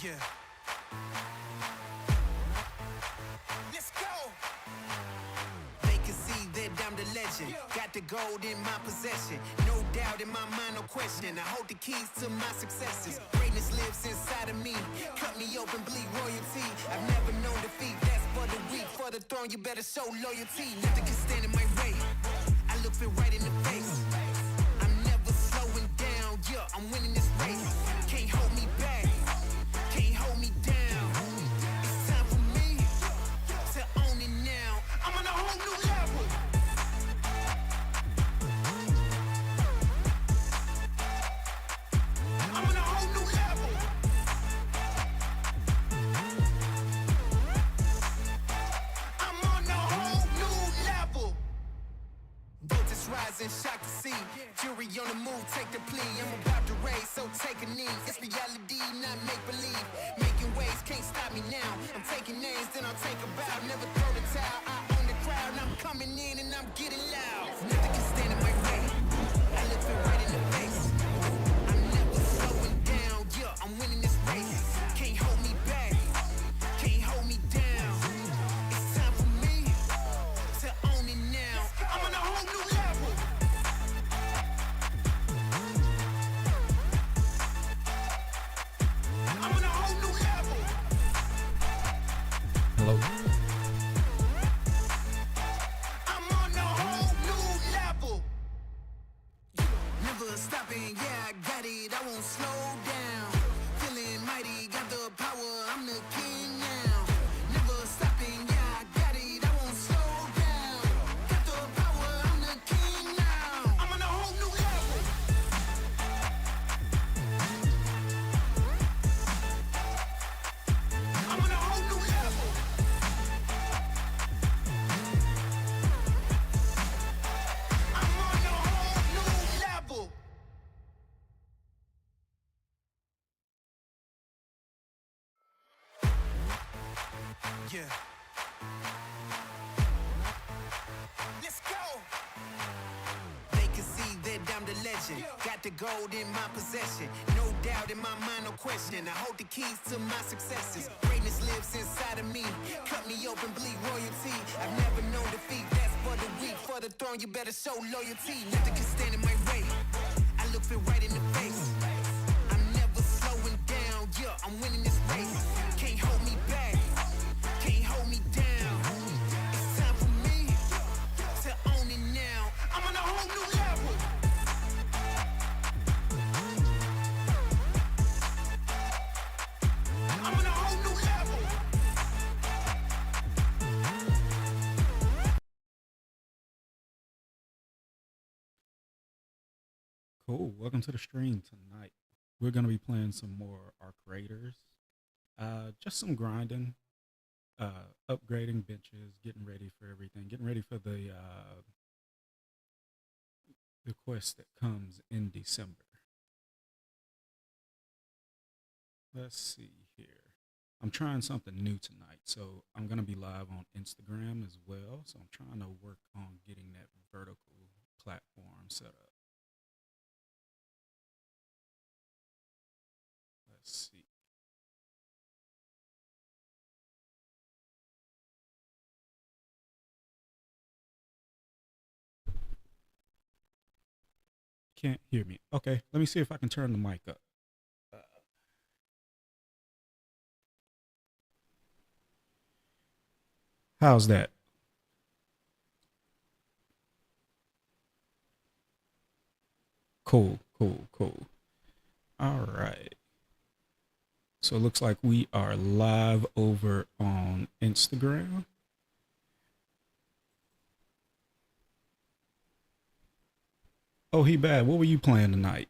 Yeah. Let's go. They can see that I'm the legend. Got the gold in my possession. No doubt in my mind, no question. I hold the keys to my successes. Greatness lives inside of me. Cut me open, bleed royalty. I've never known defeat. That's for the weak. For the throne, you better show loyalty. Nothing can stand in my way. I look it right in the face. I'm never slowing down. Yeah, I'm winning this race. Can't hold me back. Can't hold me down. It's time for me to own it now. I'm on a whole new level. I'm on a whole new level. I'm on a whole new level. Voltage rising, shock to see. Jury on the move, take the plea. I'm about to raise, so take a knee. It's reality, not make believe. Making waves, can't stop me now. I'm taking names, then I'll take a bow. Never throw the towel, I own the crowd. I'm coming in and I'm getting loud. Nothing can stand in my way. I look it right in the face. I'm never slowing down, yeah, I'm winning this race. Can't hold me back, can't hold me down. It's time for me to own it now. I'm on a whole new level. I'm on a whole new level. Hello. I'm on a whole new level. Never stopping, yeah, I got it, I won't slow down. Feeling mighty, got the power, I'm the king now. Never stopping, yeah, I got it, I won't slow down. Got the power, I'm the king now. I'm on a whole new level. I'm on a whole new level. I'm on a whole new level. Yeah. Let's go. They can see that I'm the legend. Got the gold in my possession. No doubt in my mind, no question. I hold the keys to my successes. Greatness lives inside of me. Cut me open, bleed royalty. I've never known defeat. That's for the weak. For the throne, you better show loyalty. Nothing can stand in my way. I look it right in the face. I'm never slowing down. Yeah, I'm winning this race. Can't hold me back. Can't hold me down. It's time for me to own it now. I'm on a whole new level. I'm on a whole new level. Cool. Welcome to the stream tonight. We're gonna be playing some more Arc Raiders. Just some grinding, upgrading benches, getting ready for everything, getting ready for the quest that comes in December. Let's see here. I'm trying something new tonight, so I'm gonna be live on Instagram as well. So I'm trying to work on getting that vertical platform set up. Let's see. Can't hear me. Okay, let me see if I can turn the mic up. How's that? Cool, cool, cool. All right. So it looks like we are live over on Instagram. Oh, he bad. What were you playing tonight?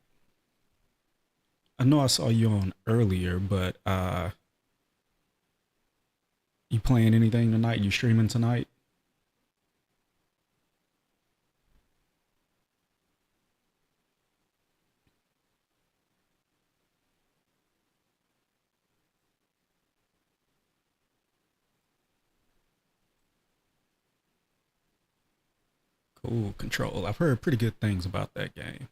I know I saw you on earlier, but you playing anything tonight? You streaming tonight? Cool, Control. I've heard pretty good things about that game.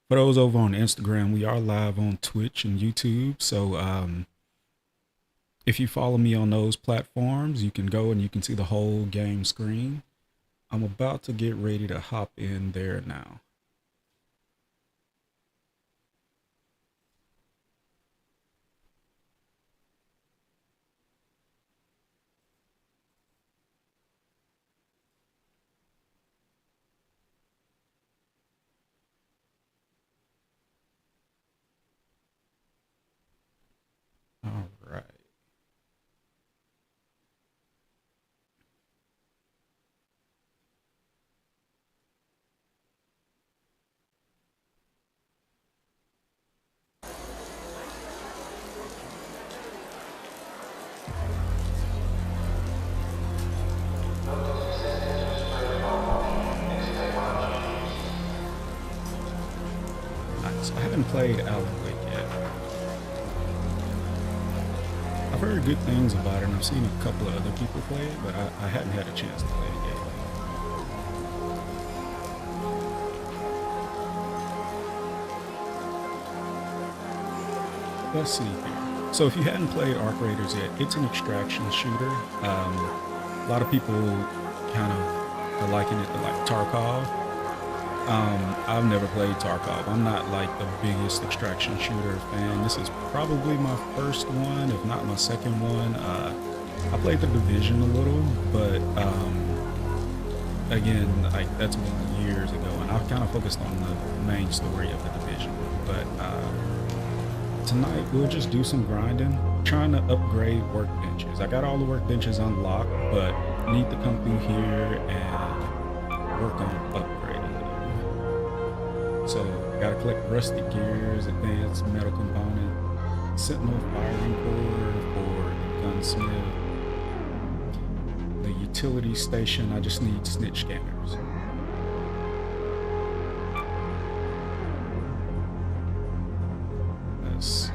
For those over on Instagram, we are live on Twitch and YouTube. So if you follow me on those platforms, you can go and you can see the whole game screen. I'm about to get ready to hop in there now. All right. Nice. I haven't played Alan Wake yet. I've heard good things about it, and I've seen a couple of other people play it, but I hadn't had a chance to play the game. Let's see here. So if you hadn't played Arc Raiders yet, it's an extraction shooter. A lot of people kind of liken it to like Tarkov. I've never played Tarkov. I'm not like the biggest extraction shooter fan. This is probably my first one, if not my second one. I played The Division a little, but again, like that's been years ago, and I kind of focused on the main story of The Division. But tonight we'll just do some grinding, trying to upgrade workbenches. I got all the workbenches unlocked, but need to come through here and work on upgrading them. So I gotta collect rusty gears, advanced metal component, sentinel firing core for the gunsmith, the utility station. I just need snitch scanners. Let's see.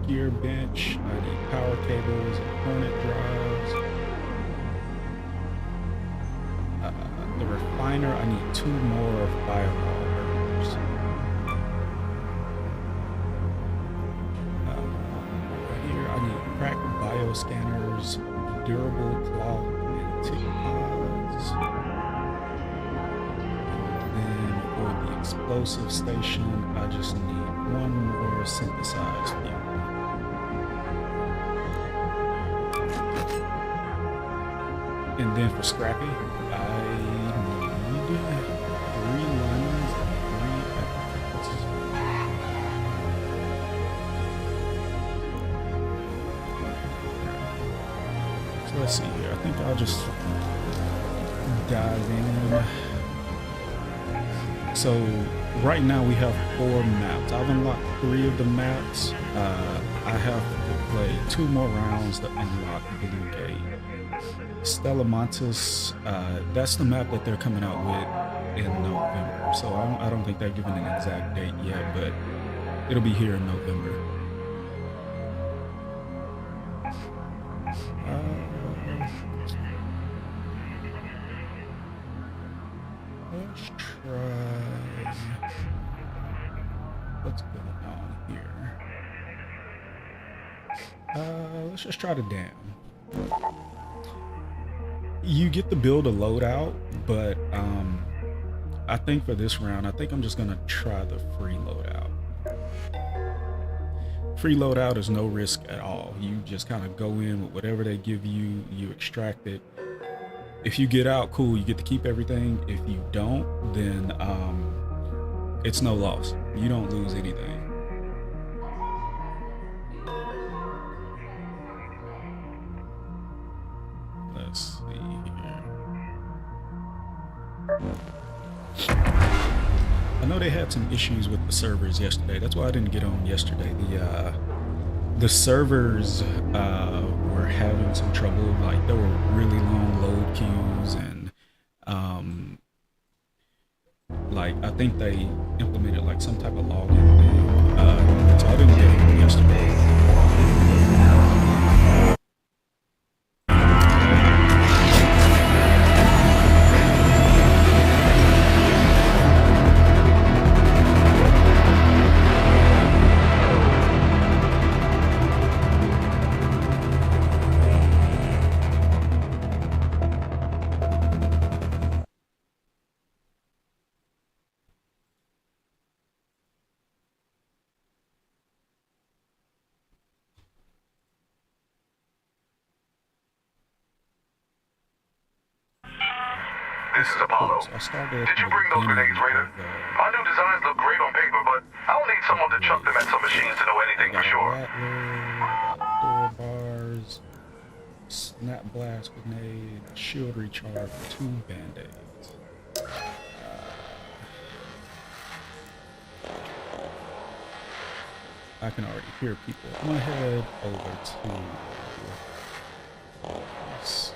Gear bench, I need power cables and hornet drives. The refiner, I need 2 more firewall burners. Right here, I need cracked bioscanners, durable cloth, and tick pods. And then for the explosive station, I just need 1 more synthesized fuel. And then for Scrappy, I need 3 liners and 3 applicants. So let's see here. I think I'll just dive in. So right now we have 4 maps. I've unlocked 3 of the maps. I have to play 2 more rounds to unlock Blue Gate. Stella Montes, that's the map that they're coming out with in November. So I don't think they're giving an exact date yet, but it'll be here in November. Let's try. What's going on here? Let's just try the dam. You get to build a loadout, but I think for this round, I think I'm just gonna try the free loadout. Free loadout is no risk at all. You just kind of go in with whatever they give you, you extract it. If you get out, cool, you get to keep everything. If you don't, then it's no loss. You don't lose anything. Let's see here. I know they had some issues with the servers yesterday. That's why I didn't get on yesterday. The servers were having some trouble. Like there were really long load queues, and like I think they implemented like some type of login thing. So I didn't get on yesterday. this is Apollo. I started Did you bring those grenades, Raider? Our new designs look great on paper, but I'll need someone to chuck them at some machines to know anything for sure. Door bars, snap blast grenade, shield recharge, 2 band-aids. I can already hear people. I'm gonna head over to this.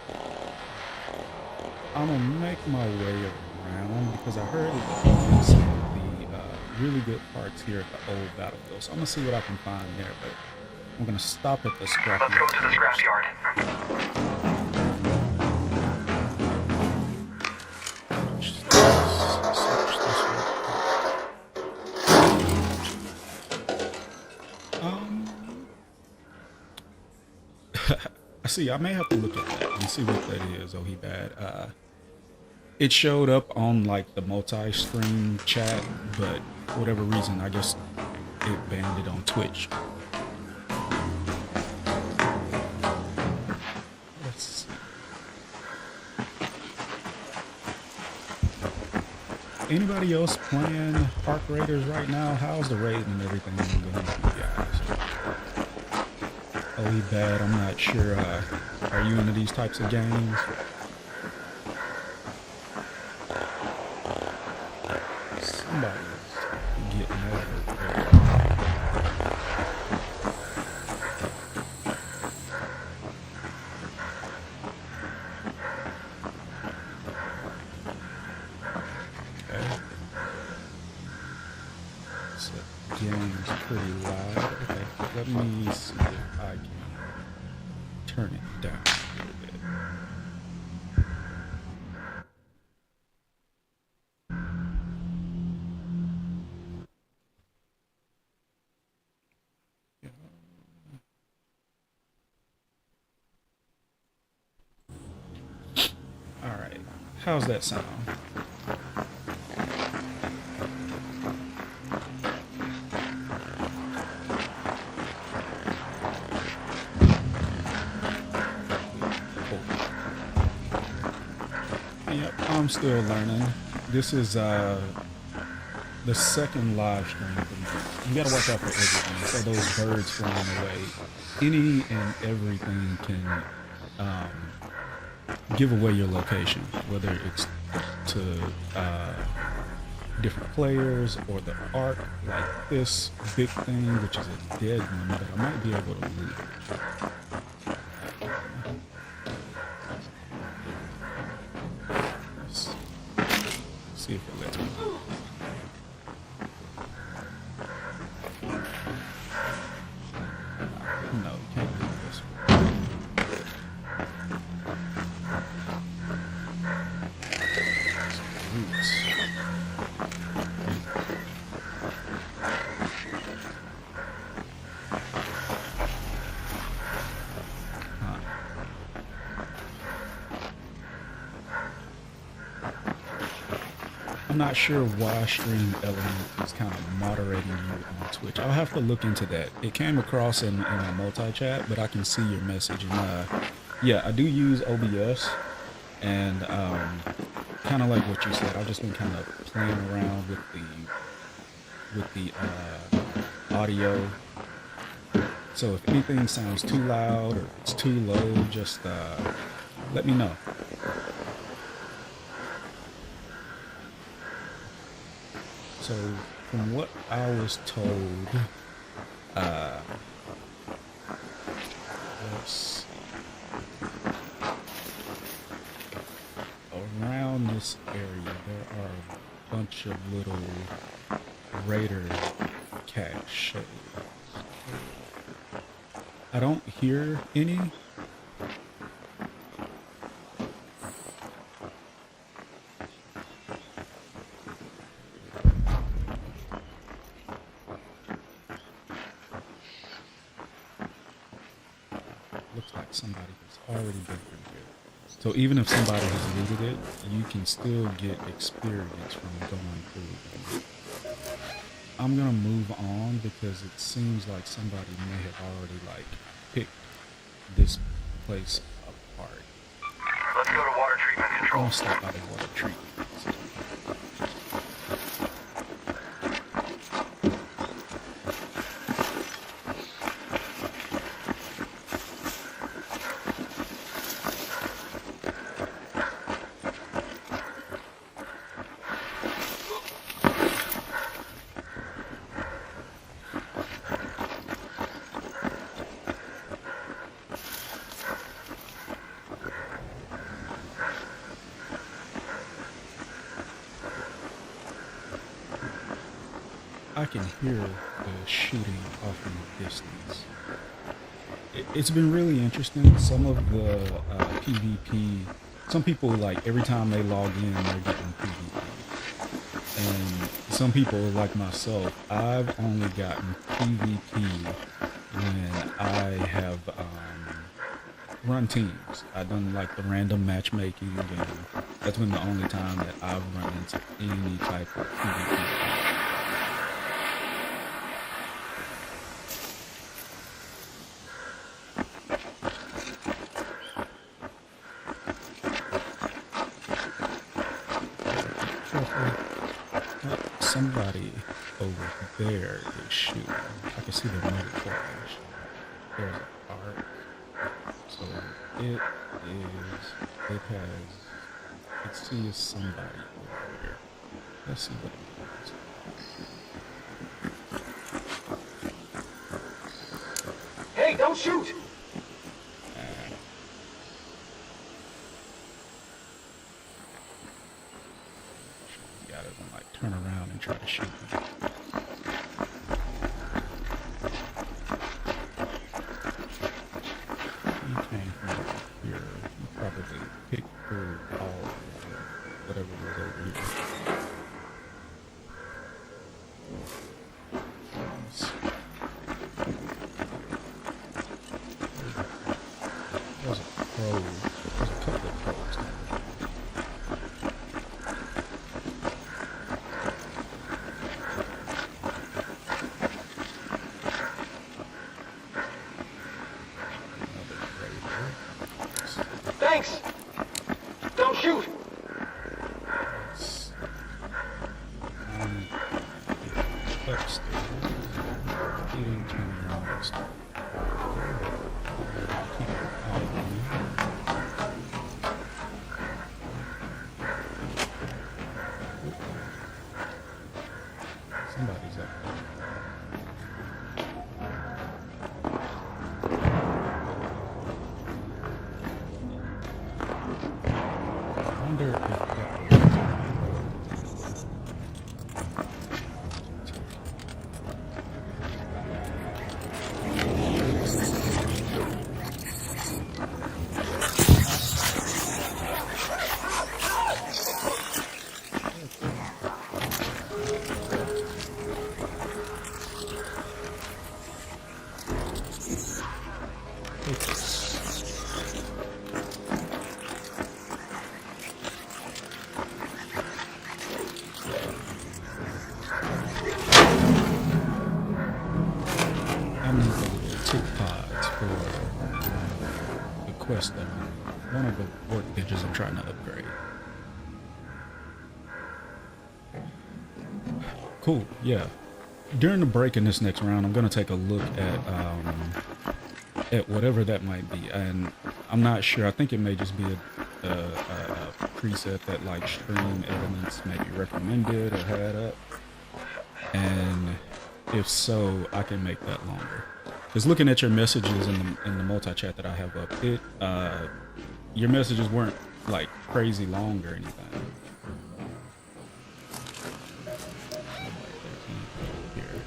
I'm gonna make my way around because I heard some of the really good parts here at the old battlefield. So I'm gonna see what I can find there, but I'm gonna stop at the scrap yard. Let's go to the scrap yard. I see. I may have to look at that and see what that is. Oh, he bad. It showed up on like the multi-screen chat, but for whatever reason, I guess it banned it on Twitch. Let's see. Anybody else playing Arc Raiders right now? How's the raid and everything going for you guys? Oh, he bad. I'm not sure. Are you into these types of games? Somebody's getting over there. Okay. So, game's pretty loud. Okay, let me see if I can turn it down a little bit. All right, how's that sound? Yep, I'm still learning. This is the second live stream for me. You gotta watch out for everything. So those birds flying away, any and everything can give away your location, whether it's to different players or the arc, like this big thing, which is a dead one that I might be able to loot. See if it lets me. No, you can't do this one. Roots. I'm not sure why Stream Element is kind of moderating you on Twitch. I'll have to look into that. It came across in a multi-chat, but I can see your message. And yeah, I do use OBS, and kind of like what you said, I've just been kind of playing around with the audio. So if anything sounds too loud or it's too low, just let me know. So, from what I was told, let's see, around this area there are a bunch of little raider caches. I don't hear any. Looks like somebody has already been through here. So even if somebody has looted it, you can still get experience from going through. I'm gonna move on because it seems like somebody may have already like picked this place apart. Let's go to Water Tree treatment I'm control. gonna stop by the water treatment. I can hear the shooting off in the distance. It's been really interesting. Some of the PvP, some people like every time they log in, they're getting PvP. And some people like myself, I've only gotten PvP when I have run teams. I've done like the random matchmaking, and that's been the only time that I've run into any type of PvP. Somebody over there is shooting. I can see the motor flash. There's an arc. So it sees somebody over here. Let's see what it is. Hey, don't shoot! You gotta like turn around and try to shoot them. You came from here. You probably picked through all of whatever was over here. There's a crow. There's a couple of crows down there. Thanks! Don't shoot! Upstairs. He didn't turn around and stuff. Keep an eye on him. Somebody's up there. I wonder if that I need the little tick pods for the quest that one of the workbenches I'm trying to upgrade. Cool, yeah. During the break in this next round, I'm gonna take a look at whatever that might be, and I'm not sure. I think it may just be a preset that like stream elements may be recommended or had up, and if so, I can make that longer. Because looking at your messages in the multi-chat that I have up, your messages weren't like crazy long or anything. Here,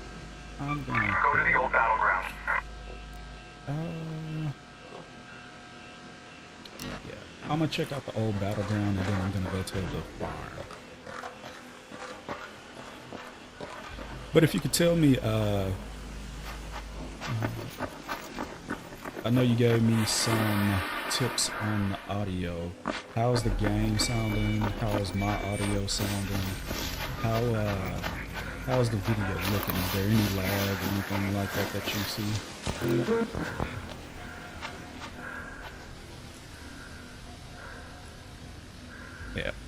I'm gonna Go to the old battleground. yeah, I'm gonna check out the old battleground and then I'm gonna go to the farm. But if you could tell me, I know you gave me some tips on the audio. How's the game sounding? How's my audio sounding? How's the video looking? Is there any lag or anything like that that you see?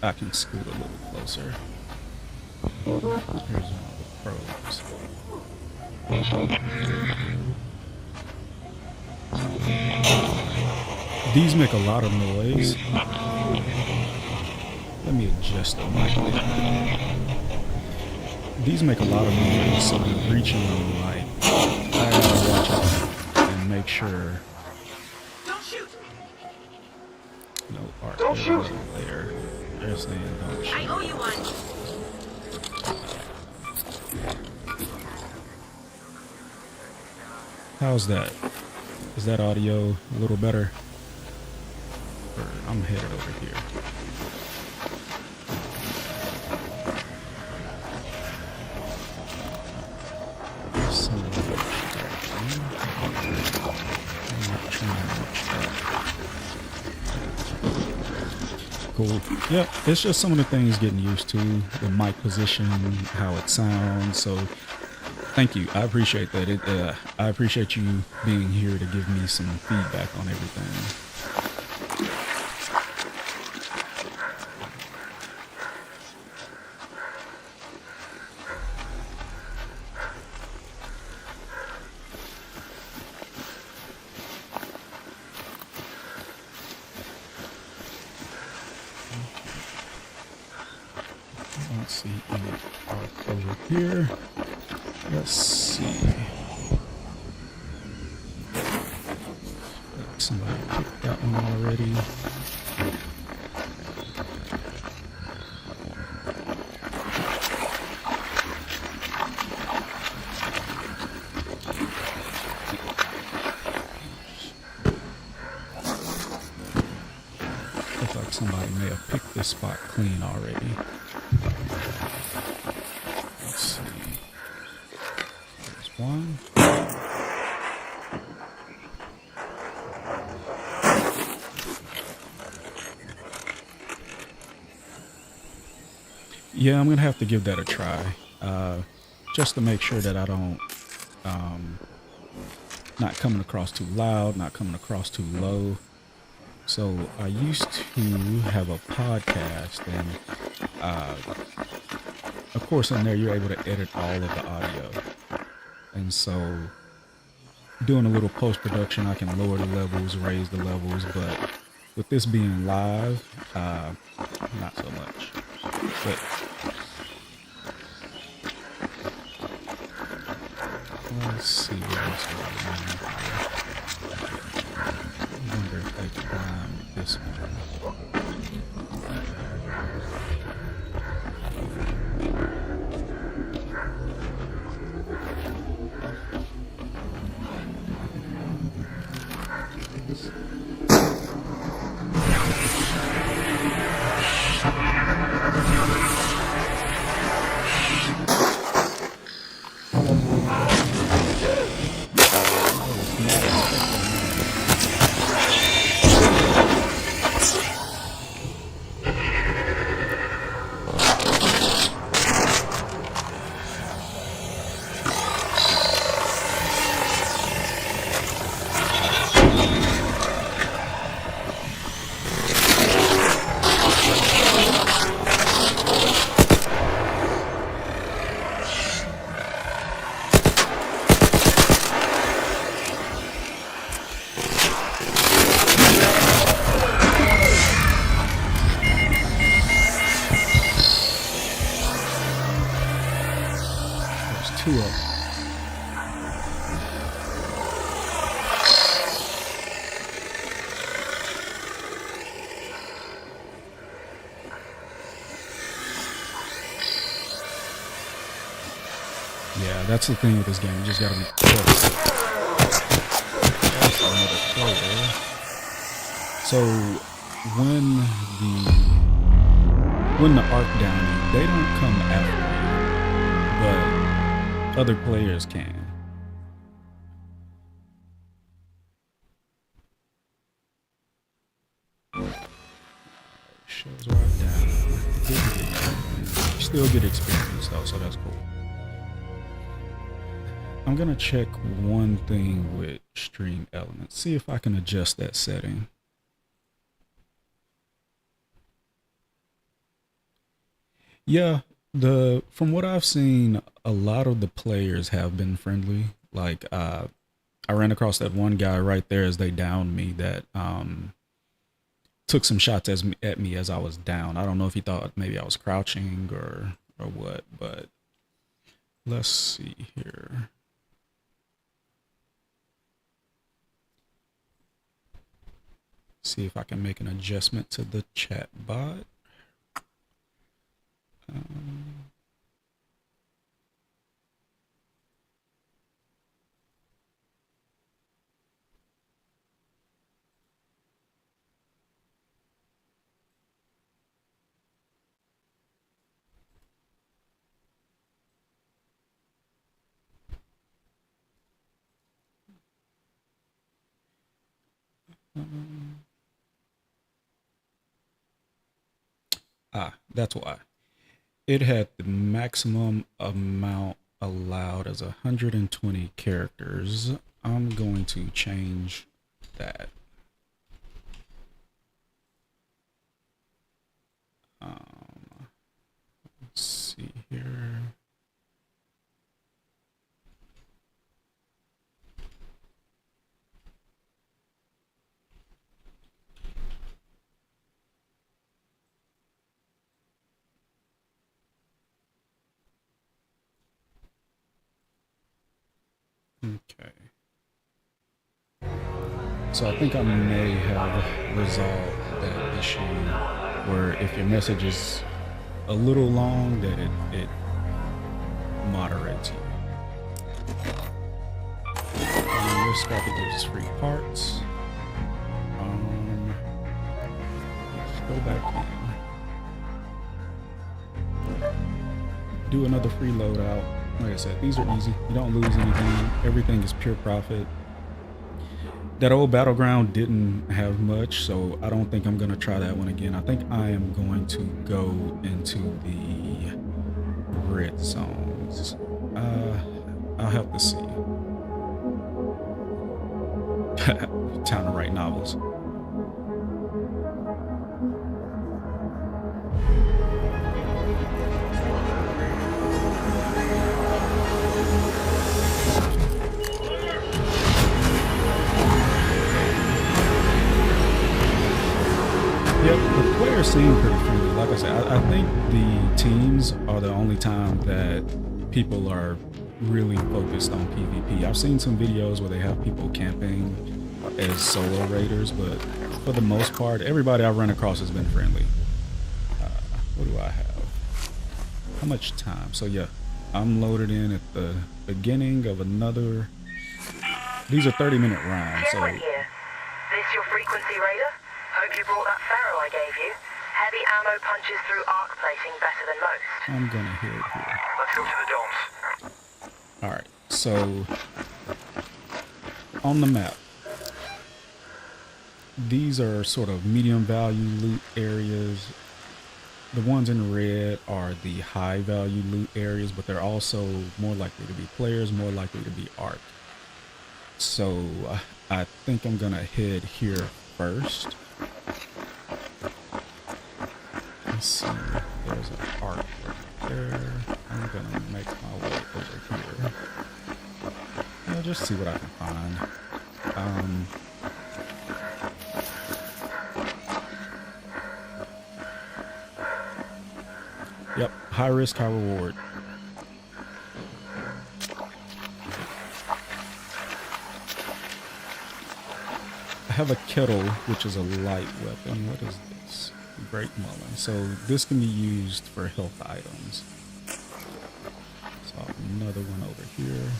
I can scoot a little closer. Here's one of the probes. These make a lot of noise. Let me adjust the mic there. These make a lot of noise, so I'm reaching on the mic. I gotta watch out and make sure no art later. They're saying don't shoot. I owe you one. How's that? Is that audio a little better? Or I'm headed over here. Cool. Yep, it's just some of the things getting used to, the mic position, how it sounds. So thank you. I appreciate that. I appreciate you being here to give me some feedback on everything. Let's see any art over here. Let's see. Somebody picked that one already. Looks like somebody may have picked this spot clean already. Let's see. There's one. Yeah, I'm gonna have to give that a try, just to make sure that I don't, not coming across too loud, not coming across too low. So I used to have a podcast, and of course in there you're able to edit all of the audio, and so doing a little post-production, I can lower the levels, raise the levels, but with this being live, not so much. But let's see what else is going on here. I wonder if they climbed this one. There's two of them. Yeah, that's the thing with this game. You just gotta be close. That's another player. So when the arc downy, they don't come after you, but other players can. Shows right down. You still get experience though, so that's cool. I'm gonna check one thing with Stream Elements, see if I can adjust that setting. Yeah, from what I've seen, a lot of the players have been friendly. Like I ran across that one guy right there as they downed me that took some shots at me as I was down. I don't know if he thought maybe I was crouching or what, but let's see here. See if I can make an adjustment to the chat bot. That's why. It had the maximum amount allowed as 120 characters. I'm going to change that. Let's see here. Okay. So I think I may have resolved that issue where if your message is a little long, that it moderates you. Your scrappy gives free parts. Let's go back in. Do another free loadout. Like I said, these are easy. You don't lose anything. Everything is pure profit. That old battleground didn't have much, so I don't think I'm gonna try that one again. I think I am going to go into the red zones. I'll have to see. Time to write novels. Yep, the players seem pretty friendly. Like I said, I think the teams are the only time that people are really focused on PvP. I've seen some videos where they have people camping as solo raiders, but for the most part, everybody I've run across has been friendly. What do I have? How much time? So yeah, I'm loaded in at the beginning of another. These are 30-minute rounds. So. Here. This your frequency raider? Hope you brought that Pharaoh I gave you. Heavy ammo punches through arc plating better than most. I'm gonna hit here. Let's go to the domes. All right, so on the map, these are sort of medium value loot areas. The ones in red are the high value loot areas, but they're also more likely to be players, more likely to be arc. So I think I'm gonna head here first. Let's see, there's an arc right there. I'm gonna make my way over here. Yeah, just see what I can find. Yep, high risk, high reward. I have a kettle, which is a light weapon. What is this? Great Mullen. So this can be used for health items. So another one over here.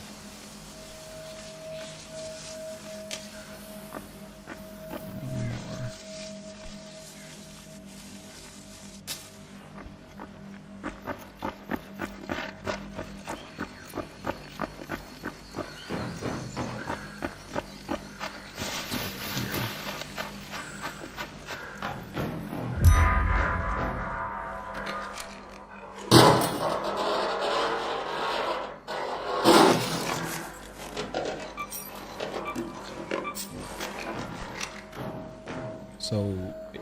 So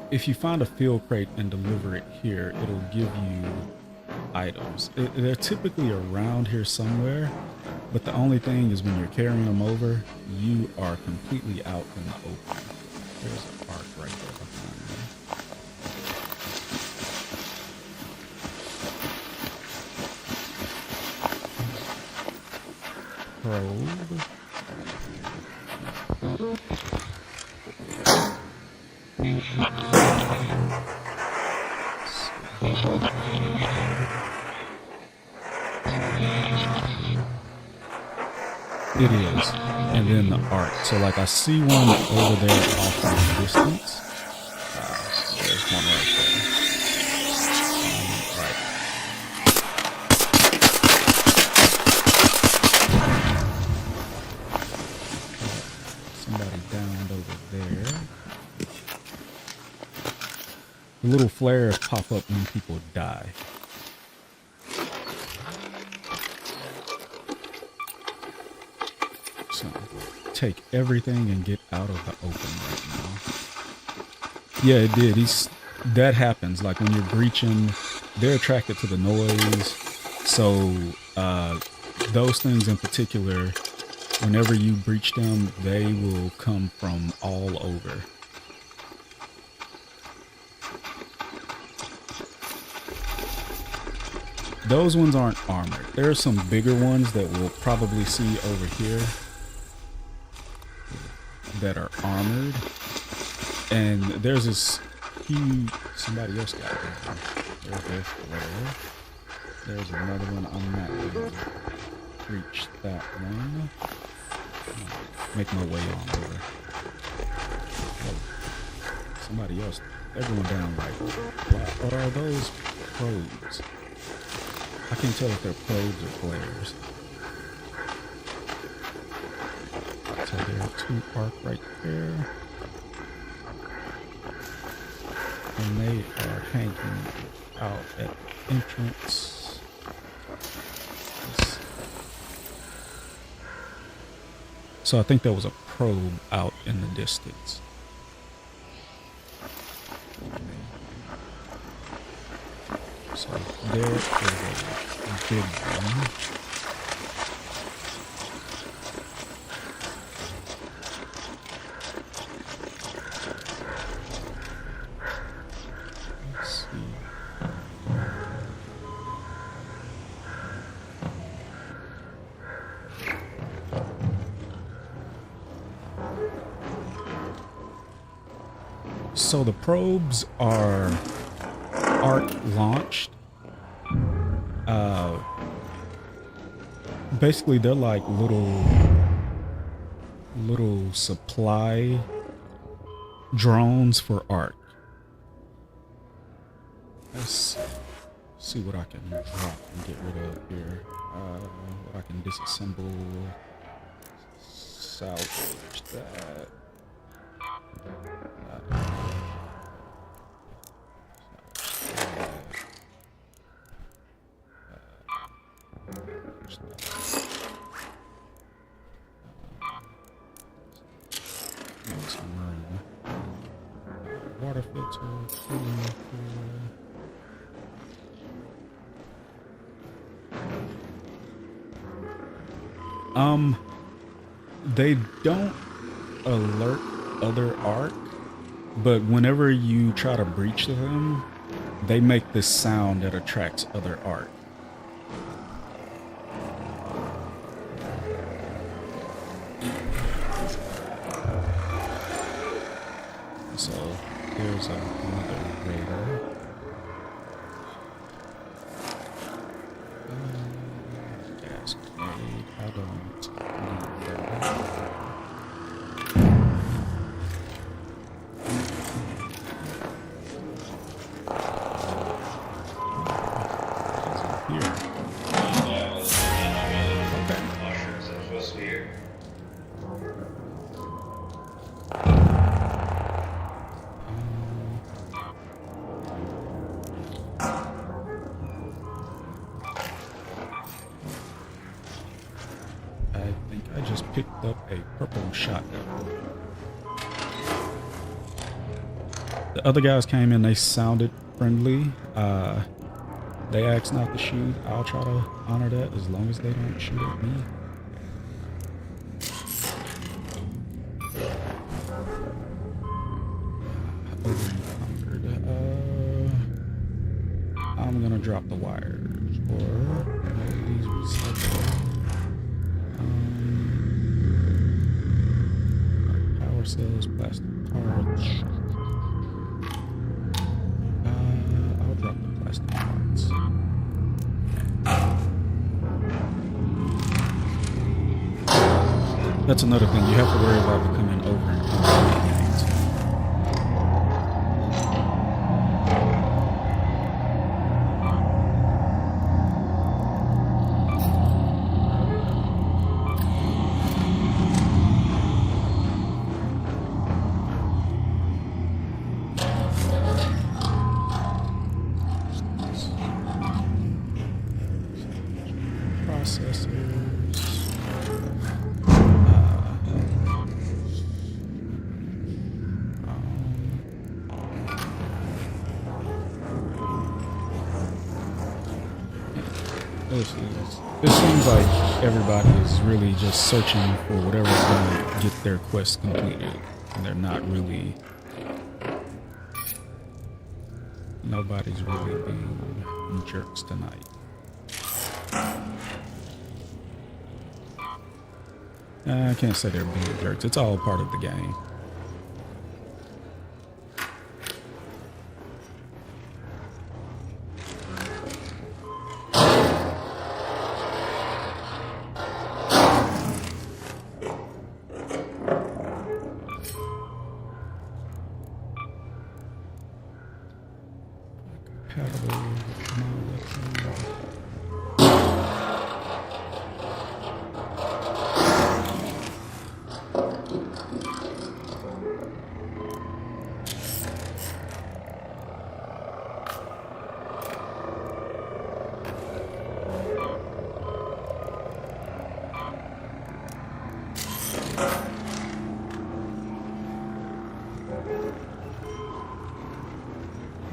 if you find a field crate and deliver it here, it'll give you items. They're typically around here somewhere, but the only thing is when you're carrying them over, you are completely out in the open. There's an arc right there behind me. Probe. It is, and then the arc. So like I see one over there off in the distance. There's one right there. Right. Somebody downed over there. The little flares pop up when people die. So take everything and get out of the open right now. Yeah, it did. That happens. Like when you're breaching, they're attracted to the noise. So those things in particular, whenever you breach them, they will come from all over. Those ones aren't armored. There are some bigger ones that we'll probably see over here that are armored. And there's this huge... Somebody else got it. There's their flare. There's another one. I'm not going to reach that one. Make my way on over. Oh, somebody else. They're going down like... What are those probes? I can't tell if they're probes or flares. So there are two arc right there. And they are hanging out at the entrance. So I think there was a probe out in the distance. So there is a big one. Let's see. So the probes are arc launched. Basically they're like little supply drones for arc. Let's see what I can drop and get rid of here. What I can disassemble, salvage that. Water filter, cooling cooler. They don't alert other arc, but whenever you try to breach them, they make this sound that attracts other arc. So here's another radar. Gas grenade. I don't need that. Here. Okay. Mushrooms are supposed to be here. I think I just picked up a purple shotgun. The other guys came in, they sounded friendly. They ask not to shoot. I'll try to honor that as long as they don't shoot at me. I'm gonna drop the wires or these recycle. Power cells, plastic parts. I'll drop the plastic parts. That's another thing. You have to worry about becoming over and It seems like everybody is really just searching for whatever's going to get their quest completed. And they're not really... Nobody's really being jerks tonight. I can't say they're being jerks. It's all part of the game.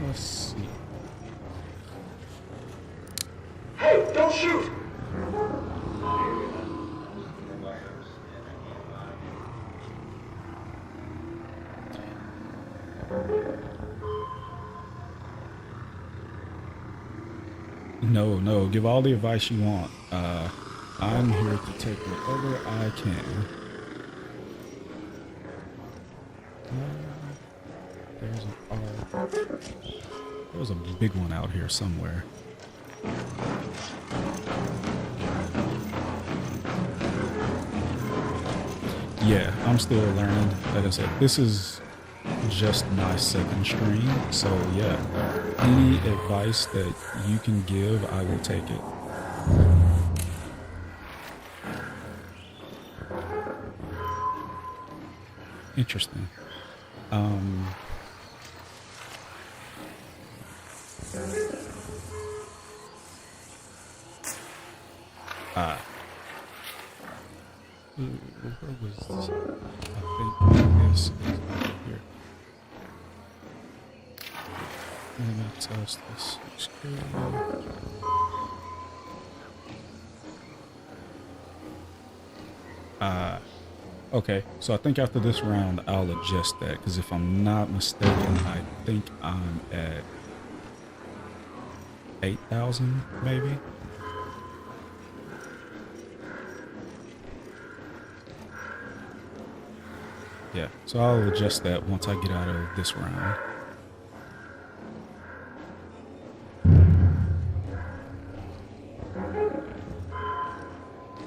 Let's see. Hey, don't shoot! No, give all the advice you want. I'm here to take whatever I can. There's a big one out here somewhere. Yeah, I'm still learning. Like I said, this is just my second stream, so yeah, any advice that you can give, I will take it. Interesting. Where was this? I think this is over here. Let me test this. Okay, so I think after this round I'll adjust that, because if I'm not mistaken, I think I'm at 8,000 maybe. Yeah, so I'll adjust that once I get out of this round.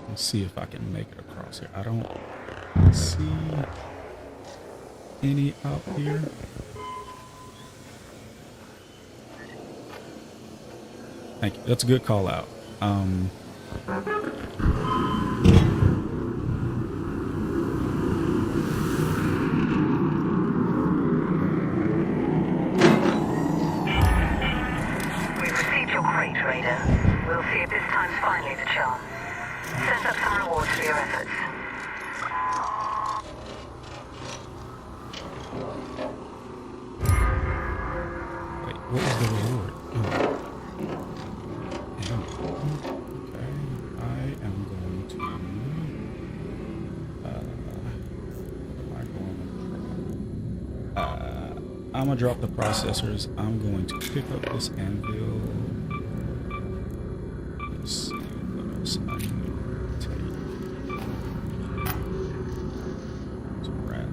Let's see if I can make it across here. I don't see any out here. Thank you. That's a good call out. We've received your crate, Raider. We'll see if this time's finally the charm. Set up some rewards for your efforts. Wait, what was the reward? Oh. I'm gonna drop the processors. I'm going to pick up this anvil. Let's see what else I can take. It's a rat.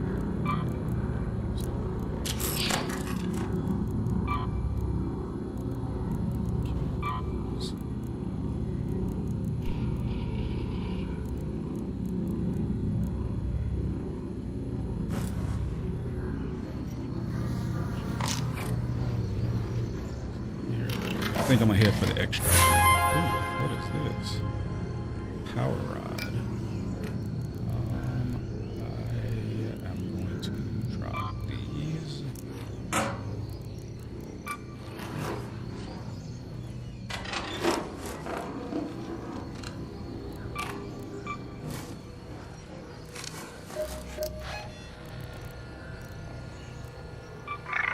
I think I'm gonna head for the extra. Ooh, what is this? Power rod. I am going to drop these.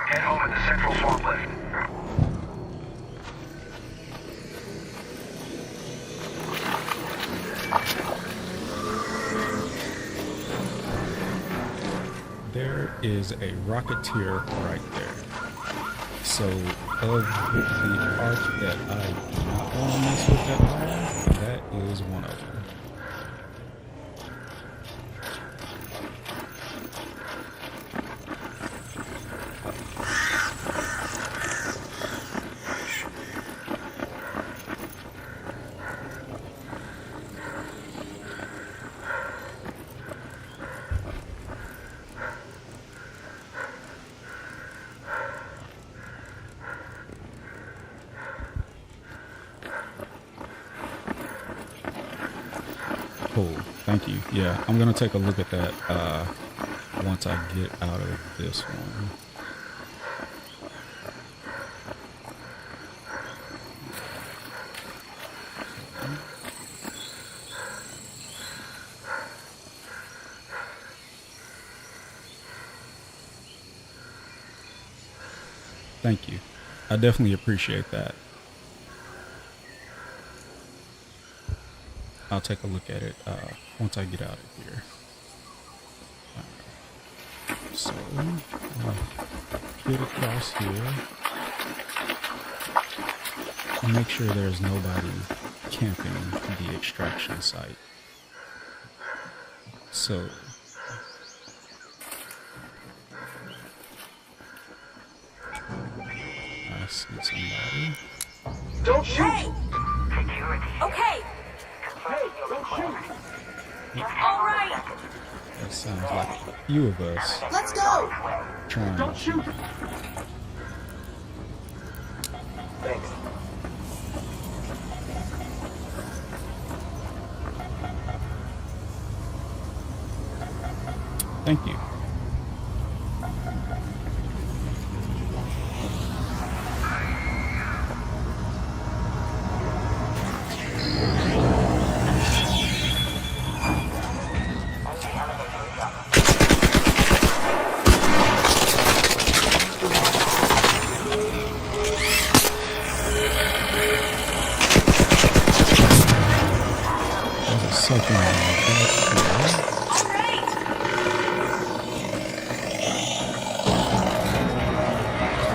Head home at the central swamp lift. There is a Rocketeer right there. So, of the arc that I do not want to mess with at all, that is one of them. Cool. Thank you. Yeah, I'm gonna take a look at that once I get out of this one. Thank you. I definitely appreciate that. I'll take a look at it once I get out of here. So, get across here. And make sure there's nobody camping the extraction site. So, I see somebody. Don't shoot! Hey! Okay! Hey, don't shoot! All right! That sounds like a few of us Let's go! trying Don't to shoot! Thanks. Thank you. There's a second one back here.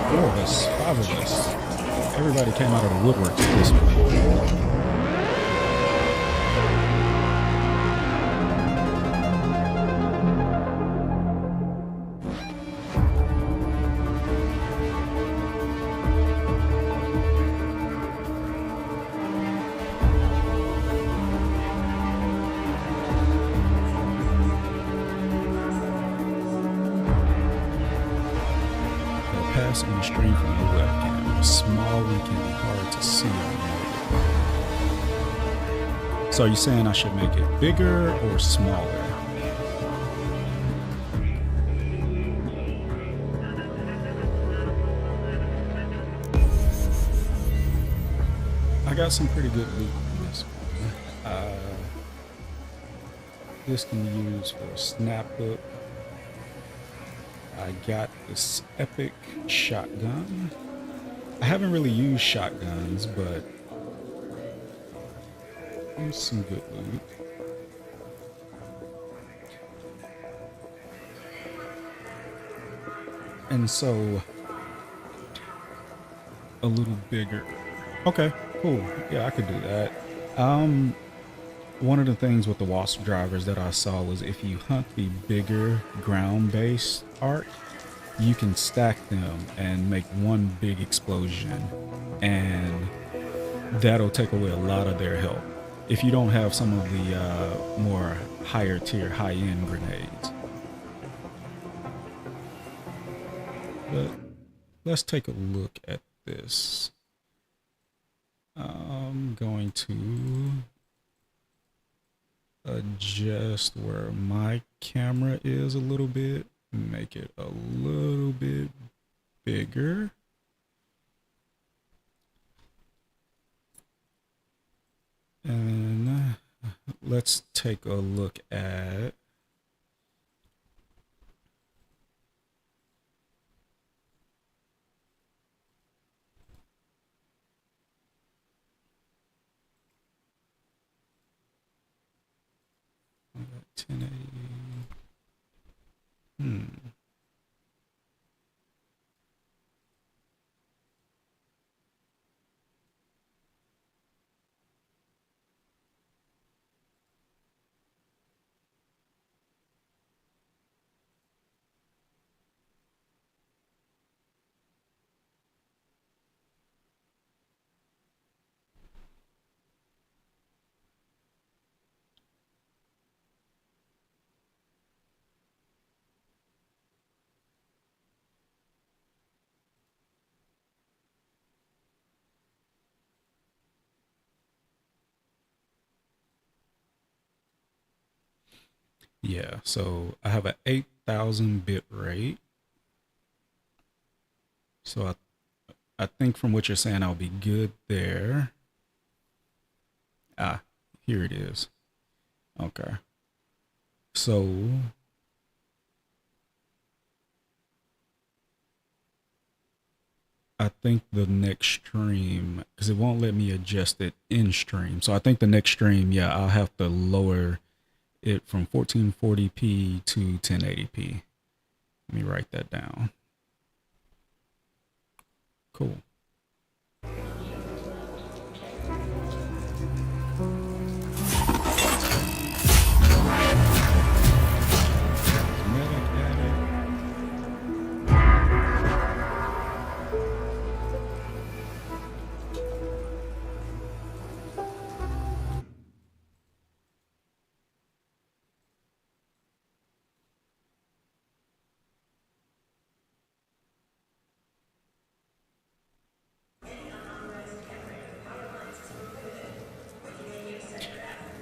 Four of us, five of us. Everybody came out of the woodwork at this point. They'll pass on the stream from the webcam. Small and can be hard to see on mobile. So are you saying I should make it bigger or smaller? I got some pretty good loot in this one. This can be used for a snap hook. I got this epic shotgun. I haven't really used shotguns, but some good loot. And so a little bigger. Okay, cool. Yeah, I could do that. Um, One of the things with the Wasp drivers that I saw was if you hunt the bigger ground-based arc, you can stack them and make one big explosion, and that'll take away a lot of their health. If you don't have some of the more higher tier, high-end grenades. But let's take a look at this. I'm going to adjust where my camera is a little bit, make it a little bit bigger. And let's take a look at I got 1080. Yeah, so I have an 8,000 bit rate. So I think from what you're saying, I'll be good there. Ah, here it is. Okay. So I think the next stream, because it won't let me adjust it in stream. So I think the next stream, yeah, I'll have to lower it from 1440p to 1080p. Let me write that down. Cool.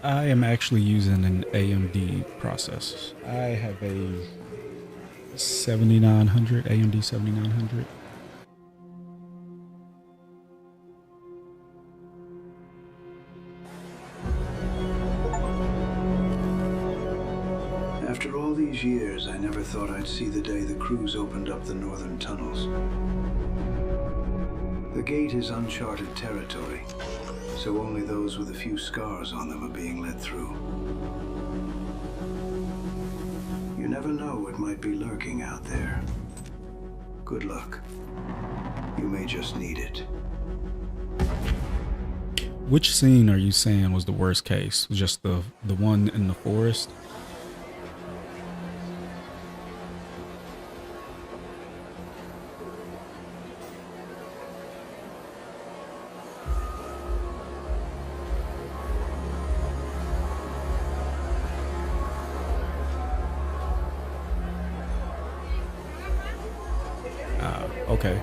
I am actually using an AMD processor. I have a 7900, AMD 7900. After all these years, I never thought I'd see the day the crews opened up the northern tunnels. The gate is uncharted territory, so only those with a few scars on them are being let through. You never know what might be lurking out there. Good luck. You may just need it. Which scene are you saying was the worst case? Just the one in the forest? Okay.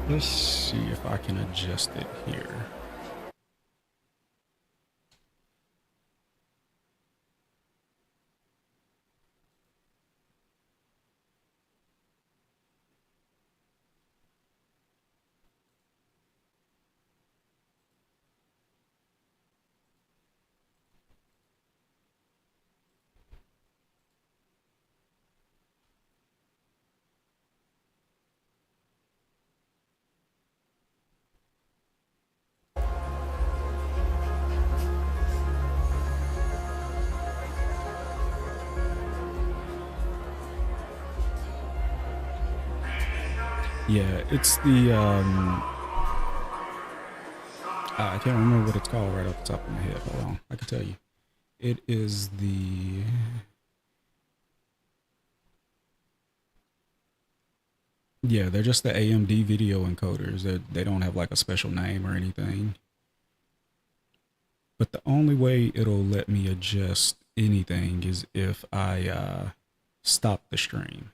Let's see if I can adjust it here. Yeah, it's the I can't remember what it's called right off the top of my head. Hold on, I can tell you. It is the yeah, they're just the AMD video encoders. They don't have like a special name or anything. But the only way it'll let me adjust anything is if I stop the stream.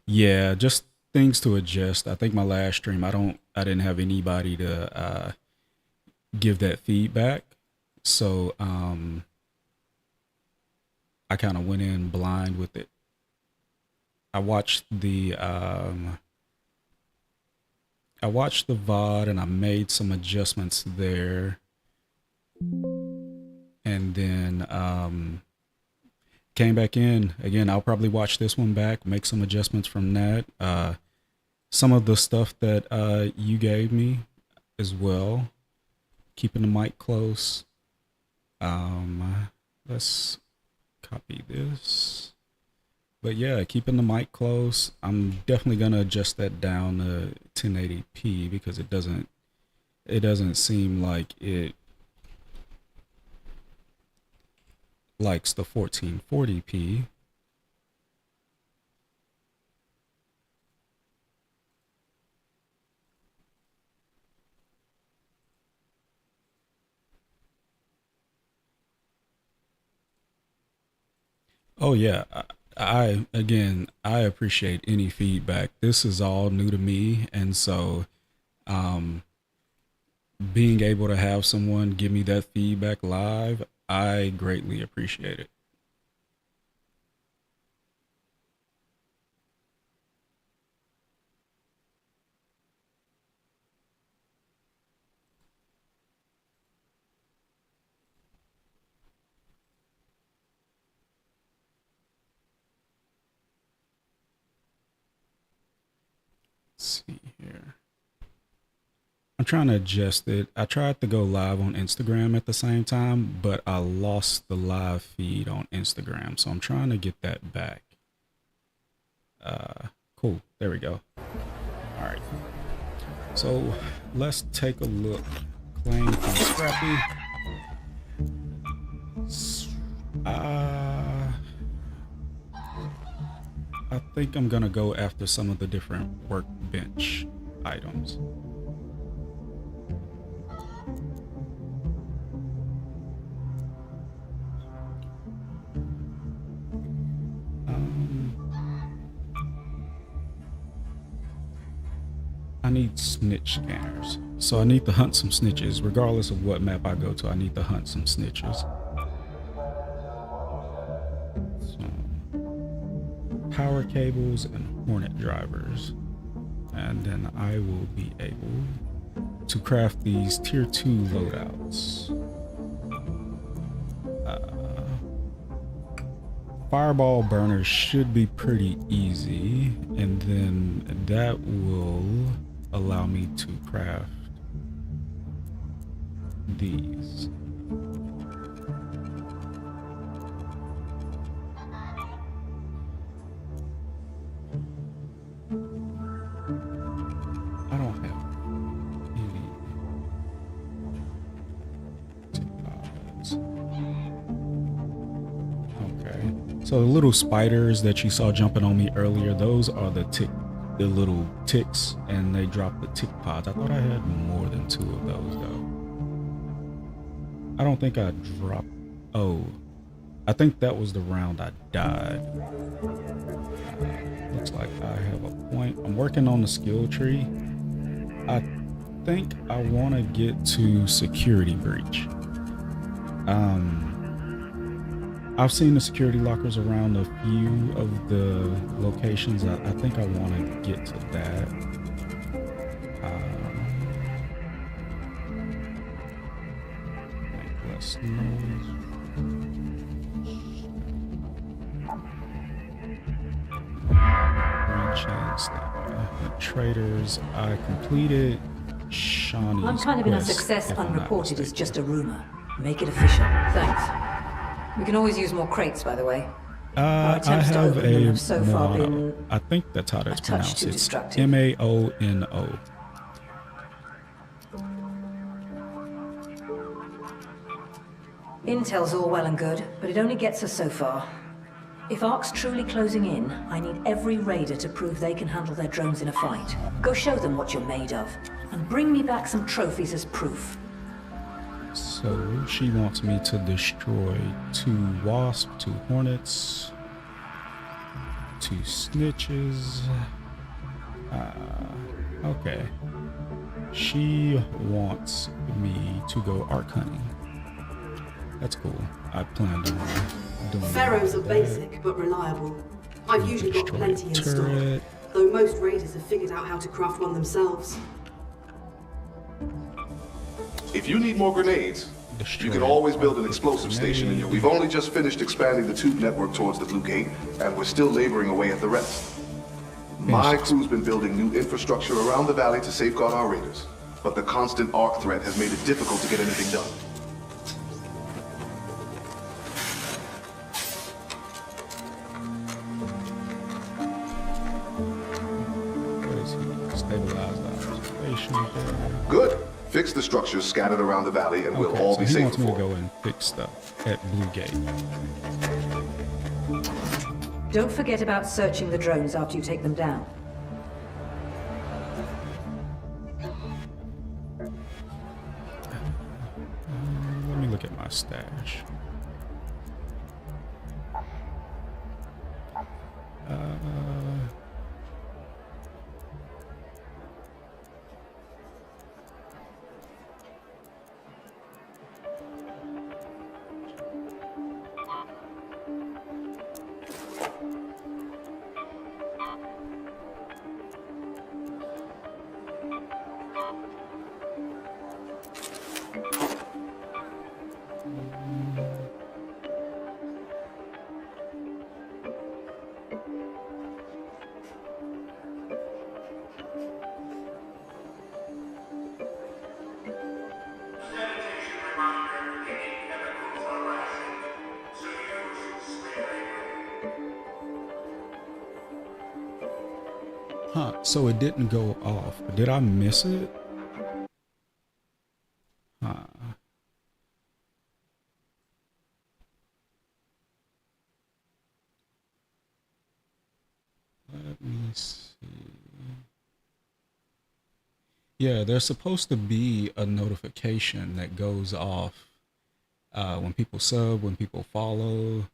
Yeah, just things to adjust. I think my last stream, I didn't have anybody to give that feedback. So I kind of went in blind with it. I watched the VOD and I made some adjustments there. And then came back in again. I'll probably watch this one back, make some adjustments from that. Some of the stuff that you gave me as well, keeping the mic close. Let's copy this. But yeah, keeping the mic close. I'm definitely gonna adjust that down to 1080p because it doesn't seem like it likes the 1440p. Oh yeah, I again, I appreciate any feedback. This is all new to me, and so being able to have someone give me that feedback live, I greatly appreciate it. Let's see here. I'm trying to adjust it. I tried to go live on Instagram at the same time, but I lost the live feed on Instagram. So I'm trying to get that back. Cool. There we go. All right. So let's take a look. Claim from Scrappy. I think I'm gonna go after some of the different workbench items. I need snitch scanners. So I need to hunt some snitches. Regardless of what map I go to, I need to hunt some snitches. So, power cables and Hornet drivers. And then I will be able to craft these tier 2 loadouts. Fireball burners should be pretty easy, and then that will allow me to craft these. I don't have any pods. Okay, so the little spiders that you saw jumping on me earlier, those are the little ticks, and they drop the tick pods. I thought I had more than 2 of those though. I don't think I dropped. Oh, I think that was the round I died. Looks like I have a point. I'm working on the skill tree. I think I want to get to security breach. I've seen the security lockers around a few of the locations. I think I want to get to that. Make less noise. Traders, I completed Shawnee's I'm kind of in a quest, success if I'm not unreported is mistaken. just a rumor. Make it official. Thanks. We can always use more crates, by the way. Our I attempts to have open them a have so far Moano. been I think that's how that's touch pronounced. too It's destructive. Maono. Intel's all well and good, but it only gets us so far. If Ark's truly closing in, I need every raider to prove they can handle their drones in a fight. Go show them what you're made of, and bring me back some trophies as proof. So she wants me to destroy 2 Wasp, 2 Hornets, 2 Snitches. Okay. She wants me to go arc hunting. That's cool. I planned on doing Pharaohs are that. basic but reliable. I've usually got Destroy plenty in stock, turret. though most raiders have figured out how to craft one themselves. If you need more grenades, you can always build an explosive station in your... We've only just finished expanding the tube network towards the Blue Gate, and we're still laboring away at the rest. My crew's been building new infrastructure around the valley to safeguard our raiders, but the constant Ark threat has made it difficult to get anything done. What is he? Stabilize the observation there. Good. Fix the structures scattered around the valley, and we'll Okay, all so be he safer wants me to for go it. and fix stuff at Blue Gate. Don't forget about searching the drones after you take them down. Let me look at my stash. Huh, so it didn't go off. Did I miss it? Huh. Let me see. Yeah, there's supposed to be a notification that goes off when people sub, when people follow.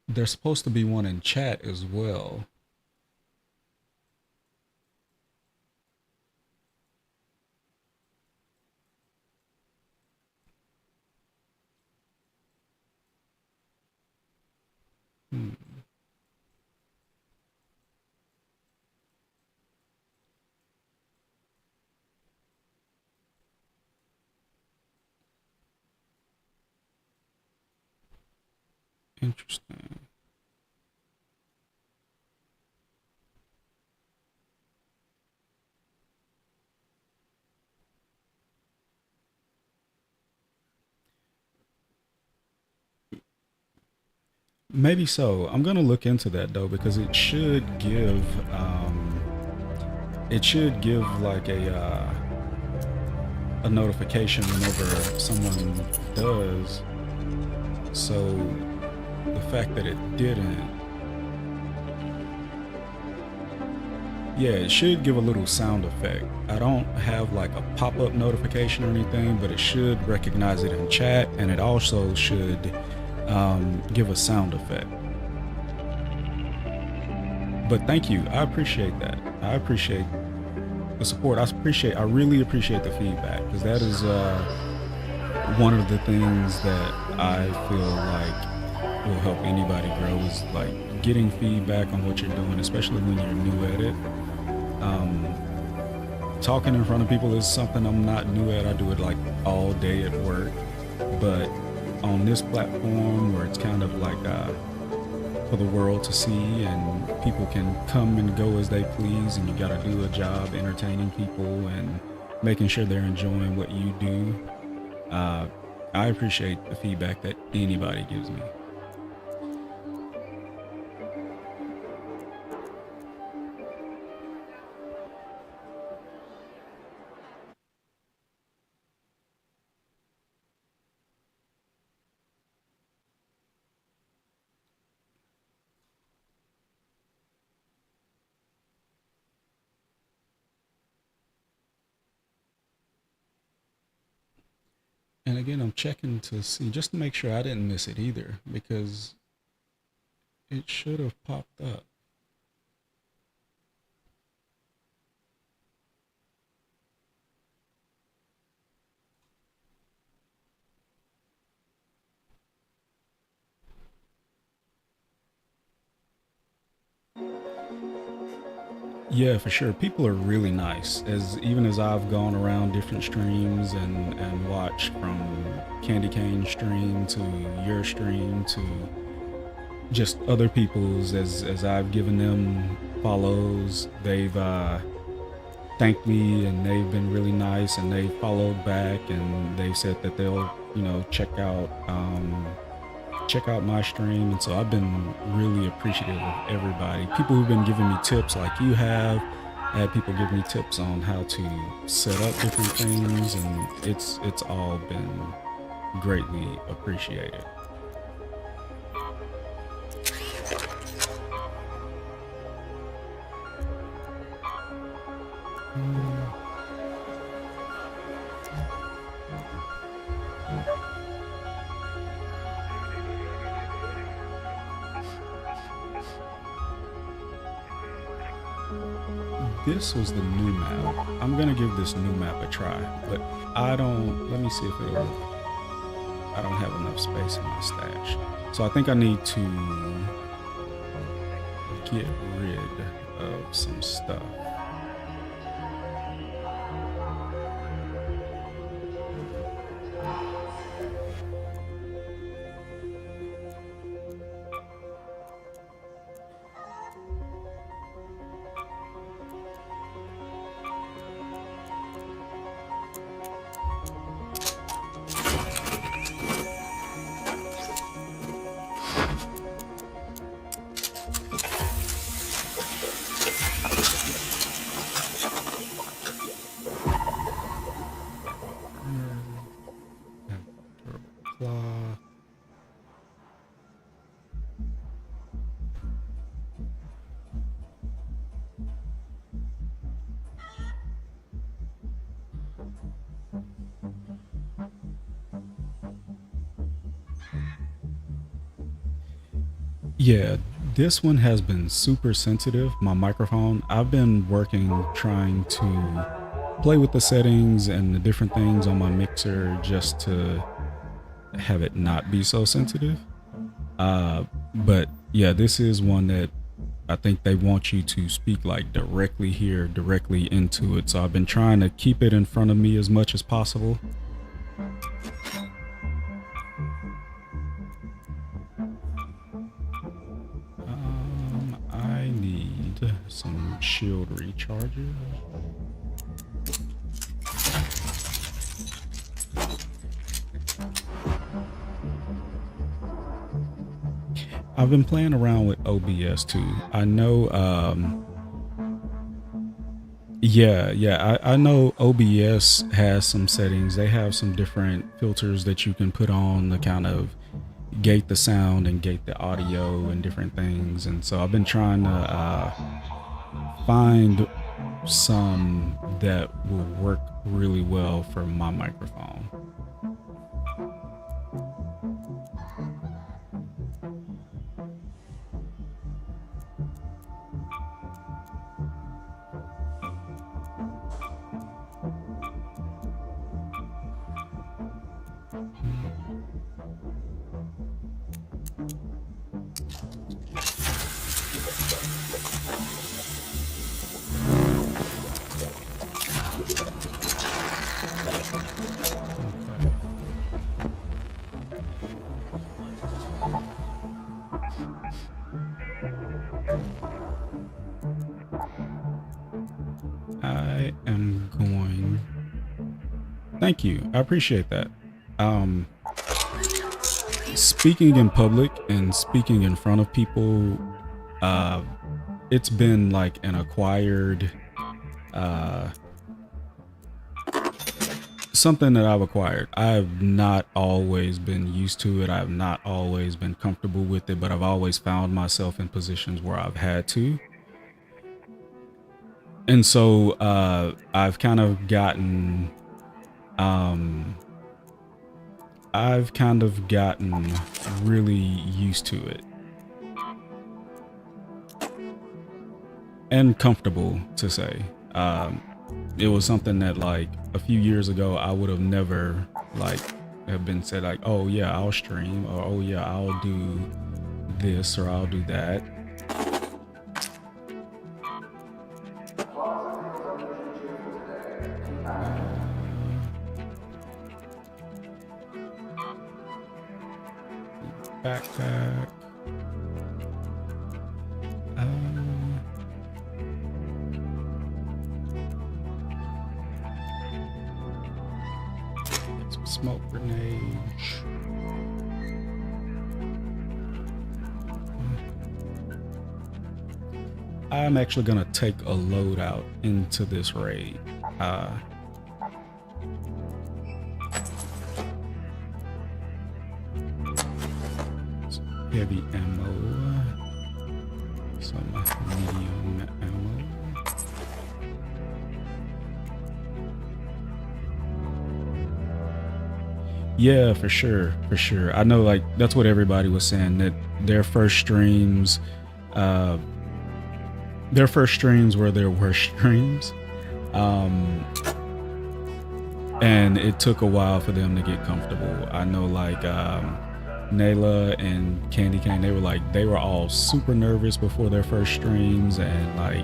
There's supposed to be one in chat as well. Interesting. Maybe so. I'm gonna look into that though, because it should give like a notification whenever someone does. So the fact that it didn't, yeah, it should give a little sound effect. I don't have like a pop-up notification or anything, but it should recognize it in chat, and it also should give a sound effect. But thank you, I appreciate that. I appreciate the support. I really appreciate the feedback, because that is one of the things that I feel like will help anybody grow, is like getting feedback on what you're doing, especially when you're new at it. Talking in front of people is something I'm not new at. I do it like all day at work, but on this platform where it's kind of like for the world to see, and people can come and go as they please, and you got to do a job entertaining people and making sure they're enjoying what you do. I appreciate the feedback that anybody gives me. And again, I'm checking to see, just to make sure I didn't miss it either, because it should have popped up. Yeah, for sure. People are really nice. Even as I've gone around different streams and watched from Candy Cane stream to your stream to just other people's, as I've given them follows, they've thanked me, and they've been really nice, and they followed back, and they said that they'll check out my stream. And so I've been really appreciative of everybody. People who've been giving me tips like you have. I had people give me tips on how to set up different things, and it's all been greatly appreciated. This was the new map. I'm gonna give this new map a try, but let me see if I don't have enough space in my stash. So I think I need to get rid of some stuff. Yeah, this one has been super sensitive, my microphone. I've been trying to play with the settings and the different things on my mixer just to have it not be so sensitive. But yeah, this is one that I think they want you to speak like directly here, directly into it. So I've been trying to keep it in front of me as much as possible. I need some shield recharges. I've been playing around with OBS too. I know, I know OBS has some settings. They have some different filters that you can put on to kind of gate the sound and gate the audio and different things. And so I've been trying to find some that will work really well for my microphone. I am going. Thank you. I appreciate that. Speaking in public and speaking in front of people, it's been like an acquired, something that I've acquired. I've not always been used to it. I've not always been comfortable with it, but I've always found myself in positions where I've had to. And so I've kind of gotten really used to it and comfortable, to say. It was something that like a few years ago I would have never like have been said like, oh yeah, I'll stream, or oh yeah, I'll do this or I'll do that. Backpack. Some smoke grenades. I'm actually gonna take a loadout into this raid. Heavy ammo, some medium ammo. Yeah, for sure, for sure. I know, like, that's what everybody was saying, that their first streams were their worst streams. And it took a while for them to get comfortable. I know, like, Nayla and Candy Cane, they were all super nervous before their first streams, and like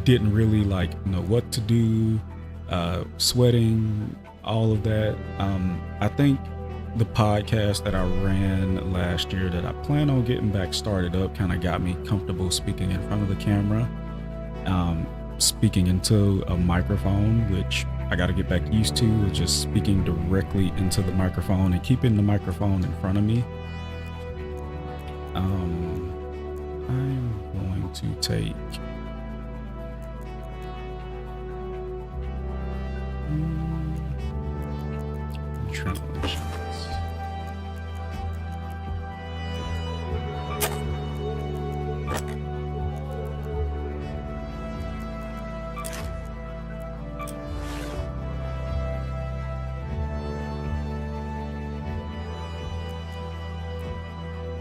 didn't really like know what to do, sweating, all of that. I think the podcast that I ran last year that I plan on getting back started up kind of got me comfortable speaking in front of the camera, speaking into a microphone, which I got to get back used to, just speaking directly into the microphone and keeping the microphone in front of me. I'm going to take adrenaline shots.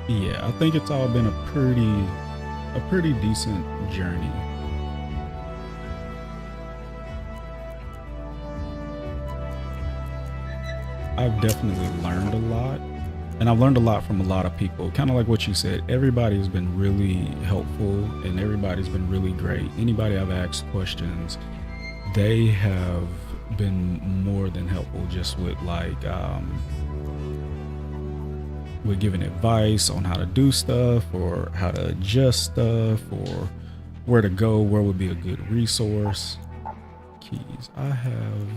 Yeah, I think it's all been a pretty decent journey. I've definitely learned a lot, and I've learned a lot from a lot of people. Kind of like what you said, everybody's been really helpful and everybody's been really great. Anybody I've asked questions, they have been more than helpful, just with like with giving advice on how to do stuff or how to adjust stuff or where to go, where would be a good resource. Keys. I have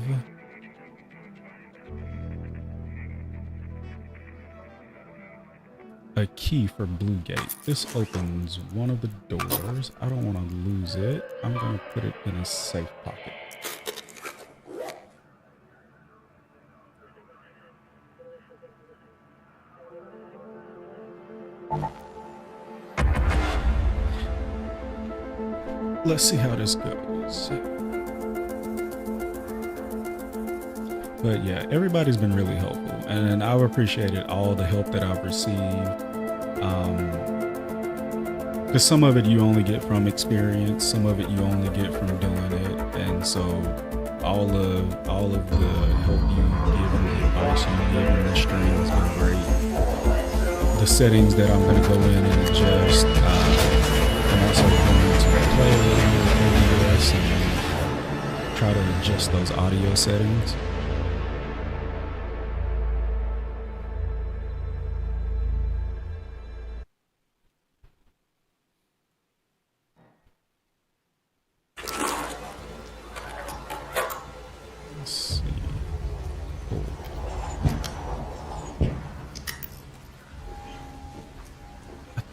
a key for Blue Gate. This opens one of the doors. I don't want to lose it. I'm going to put it in a safe pocket. Let's see how this goes. But yeah, everybody's been really helpful, and I've appreciated all the help that I've received. Because some of it you only get from experience, some of it you only get from doing it, and so all of the help you give and the advice you give in the stream has been great. The settings that I'm going to go in and adjust, I'm also going to play a little bit of OBS and try to adjust those audio settings.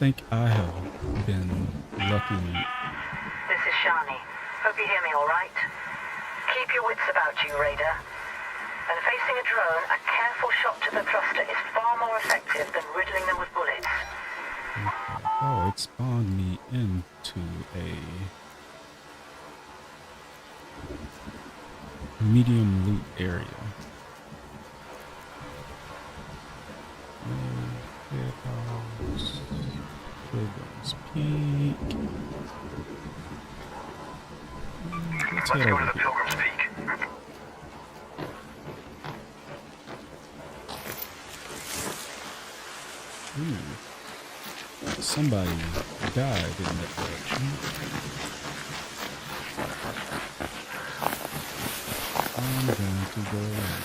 think I have been lucky. This is Shani. Hope you hear me all right. Keep your wits about you, Raider. And facing a drone, a careful shot to the thruster is far more effective than riddling them with bullets. Oh, it spawned me into a medium loot area. Pilgrim's Peak. Let's head Let's go to over the here. Pilgrim's Peak. Ooh. Somebody died in that direction. I'm going to go around.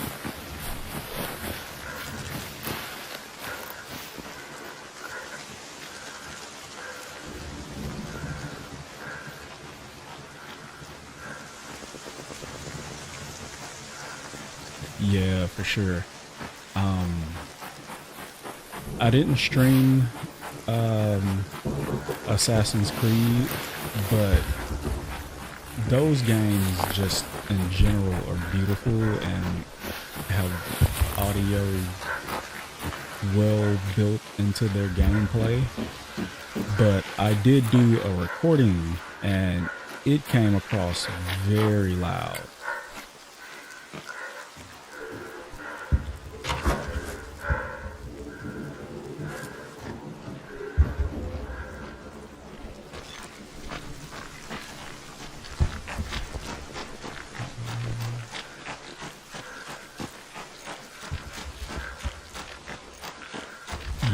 Yeah, for sure. I didn't stream Assassin's Creed, but those games just in general are beautiful and have audio well built into their gameplay. But I did do a recording and it came across very loud.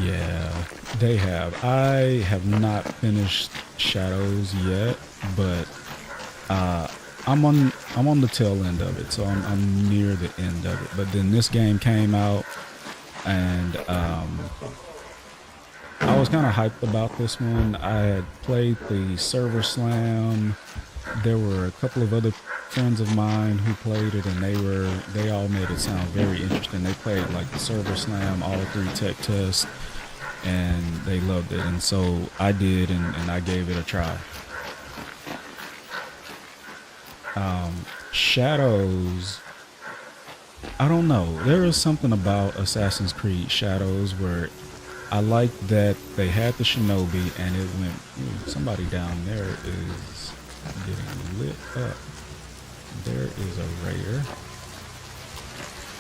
Yeah, they have. I have not finished Shadows yet, but I'm on the tail end of it, so I'm near the end of it. But then this game came out, and I was kind of hyped about this one. I had played the Server Slam. There were a couple of other friends of mine who played it, and they all made it sound very interesting. They played like the Server Slam, all 3 tech tests, and they loved it. And so I did, and I gave it a try. Shadows, I don't know. There is something about Assassin's Creed Shadows where I like that they had the Shinobi, and it went, ooh, somebody down there is getting lit up. There is a Raider.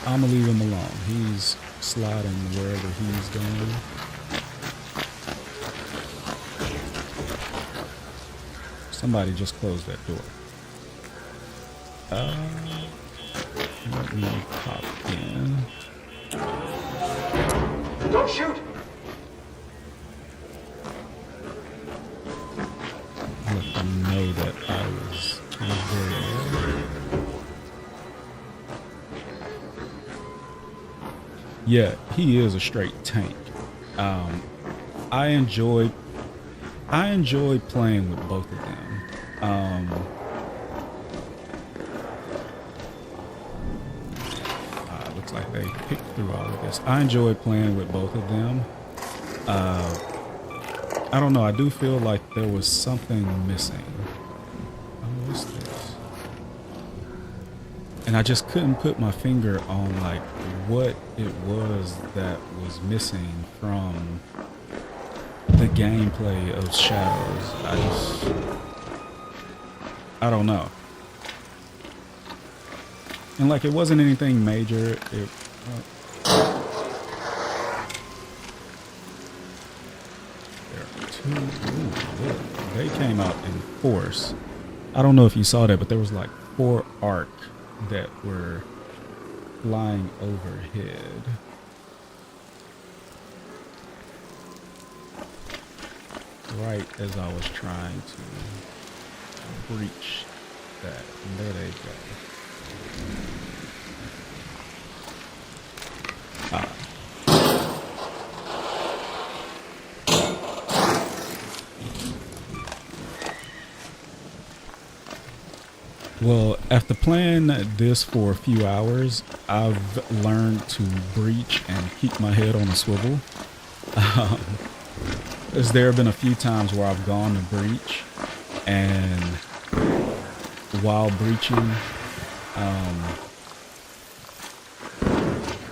I'm gonna leave him alone. He's sliding wherever he's going. Somebody just closed that door. Let me pop in. Don't shoot! Let them know that I was there. Yeah, he is a straight tank. I enjoy playing with both of them. Looks like they picked through all of this. I enjoy playing with both of them. I don't know. I do feel like there was something missing. Oh, what's this? And I just couldn't put my finger on like what it was that was missing from the gameplay of Shadows. I don't know. And like it wasn't anything major. They came out in force. I don't know if you saw that, but there was like 4 ARC that were flying overhead. Right as I was trying to breach that. And there they go. Well, after playing this for a few hours, I've learned to breach and keep my head on a swivel. is there have been a few times where I've gone to breach, and while breaching,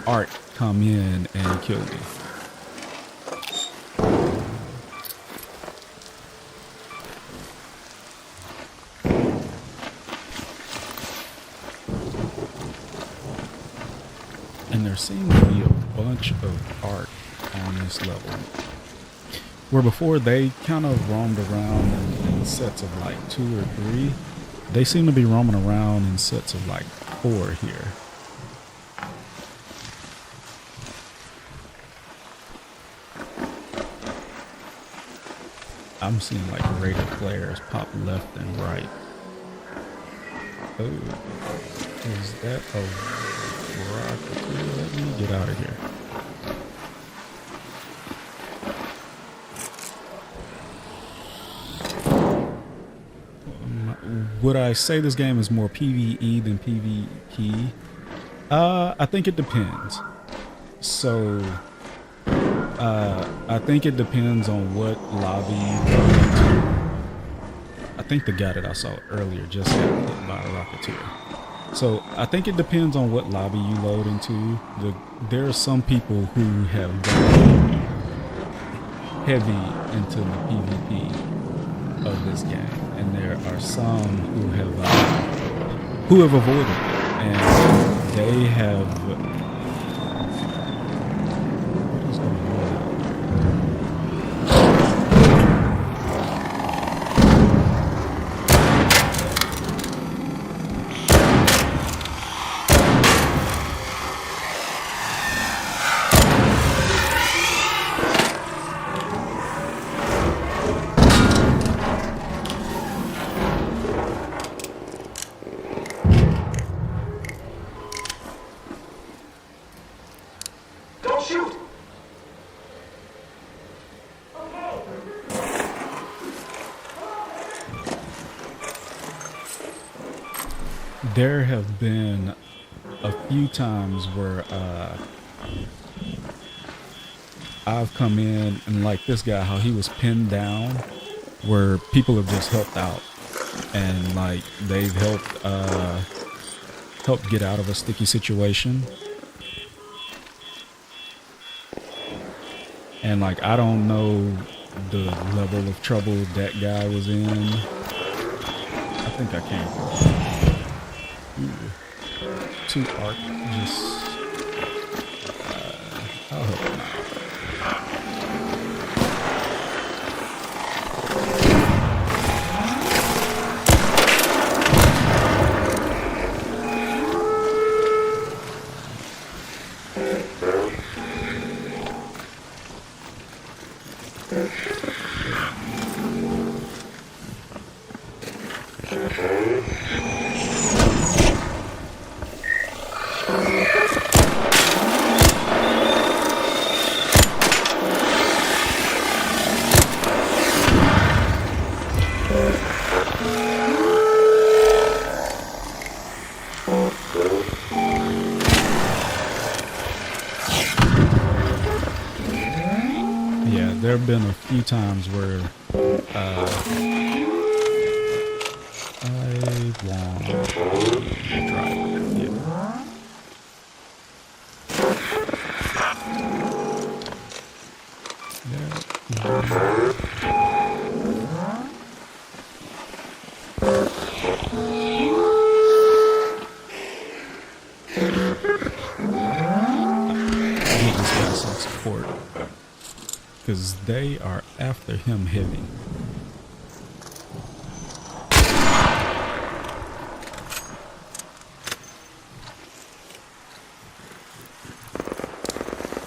Ark come in and kill me. And there seems to be a bunch of Ark on this level. Where before they kind of roamed around in sets of like 2 or 3. They seem to be roaming around in sets of like 4 here. I'm seeing like Raider players pop left and right. Oh, is that a rocket? Let me get out of here. Would I say this game is more PvE than PvP? I think it depends. So, I think it depends on what lobby you go into. I think the guy that I saw earlier just got hit by a rocketeer. So, I think it depends on what lobby you load into. There are some people who have gone heavy into the PvP of this game. And there are some who have avoided it, and they have. What is going There have been a few times where I've come in and like this guy, how he was pinned down, where people have just helped out and like they've helped get out of a sticky situation. And like I don't know the level of trouble that guy was in. I think I can. Ooh. 2 Ark, just I'll help him out. There have been a few times where I want to drive. Yeah. Give this guy some support, because they are after him heavy.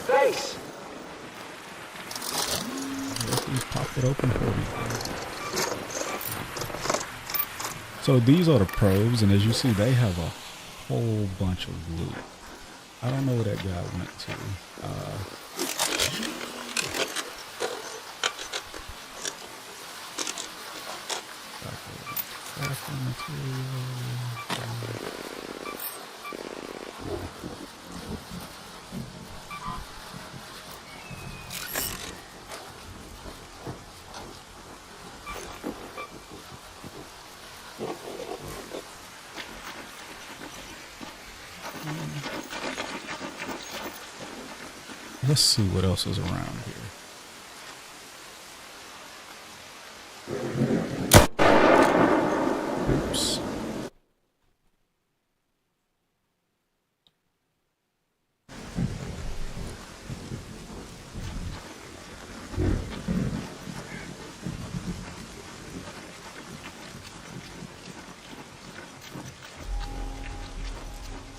Thanks. He's popped it open for me. So these are the probes, and as you see, they have a whole bunch of loot. I don't know where that guy went to. let's see what else is around here. Oops.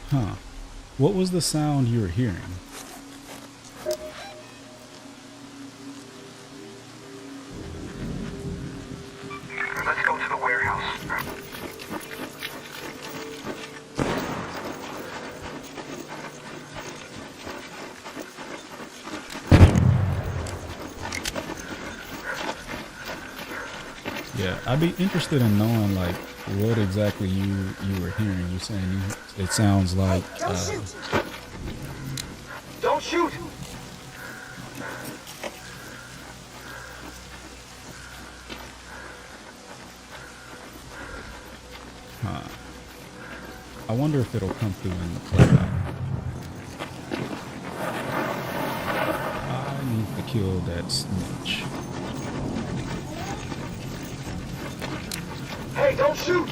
Huh. What was the sound you were hearing? Let's go to the warehouse. Yeah, I'd be interested in knowing like what exactly you were hearing. You're saying it sounds like Don't shoot! I wonder if it'll come through in the playback. I need to kill that snitch. Hey, don't shoot!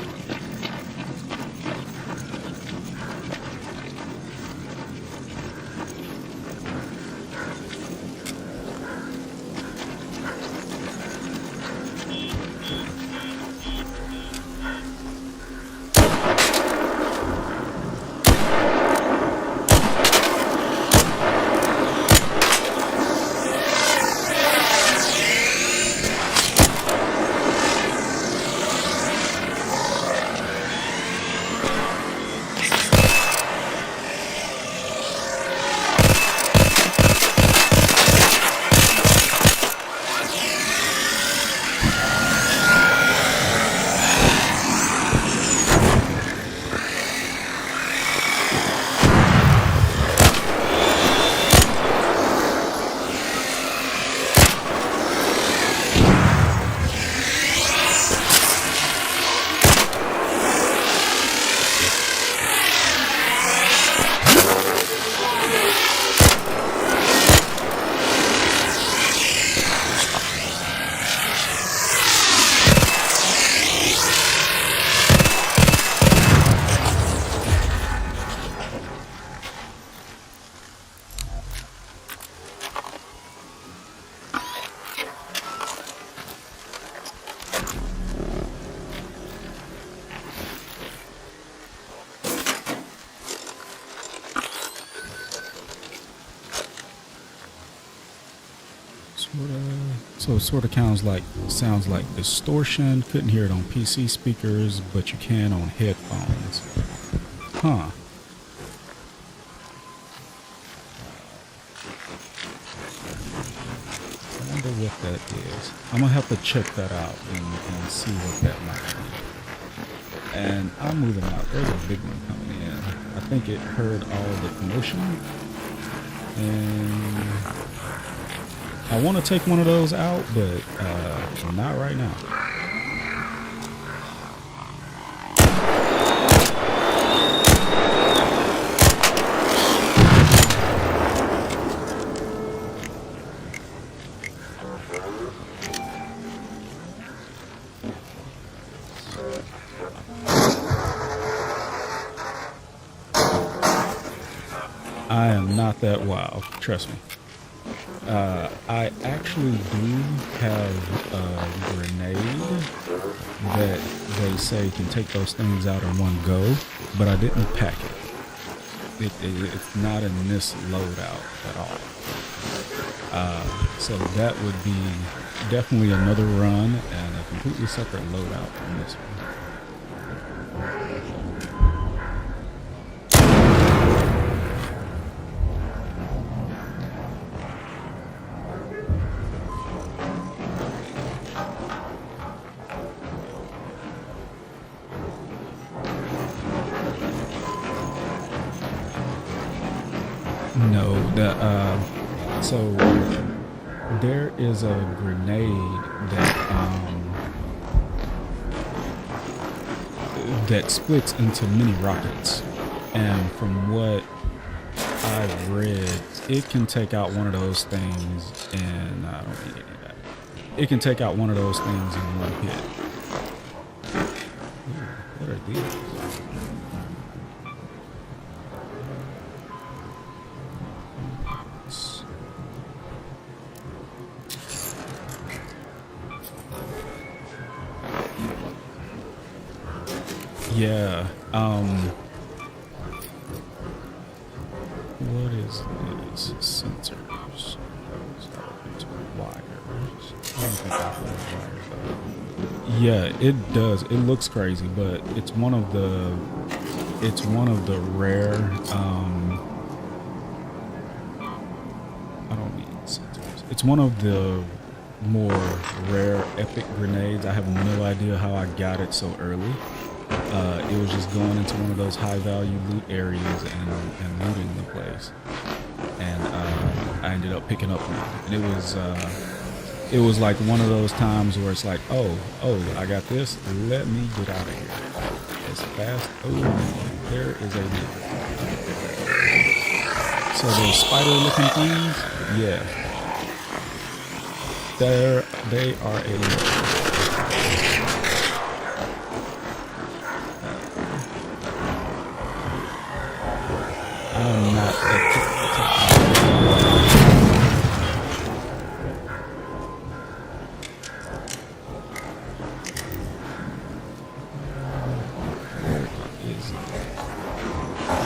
So it sort of sounds like distortion. Couldn't hear it on PC speakers, but you can on headphones. Huh. I wonder what that is. I'm gonna have to check that out and see what that might be. And I'm moving out. There's a big one coming in. I think it heard all the commotion. And I want to take one of those out, but not right now. I am not that wild, trust me. I actually do have a grenade that they say can take those things out in one go, but I didn't pack it. It's not in this loadout at all. So that would be definitely another run and a completely separate loadout from this one. No, so there is a grenade that splits into mini rockets, and from what I've read, it can take out one of those things, and I don't need any of that. It can take out one of those things in one hit. Ooh, what are these? Yeah, what is these sensors? Wires. I don't think I put wires up. Yeah, it does. It looks crazy, but it's one of the rare I don't need sensors. It's one of the more rare epic grenades. I have no idea how I got it so early. It was just going into one of those high value loot areas and looting the place, and I ended up picking up one. And it was like one of those times where it's like, oh, I got this. Let me get out of here as fast. Oh, there is a nigger. So those spider-looking things, yeah, they are a nigger. I'm not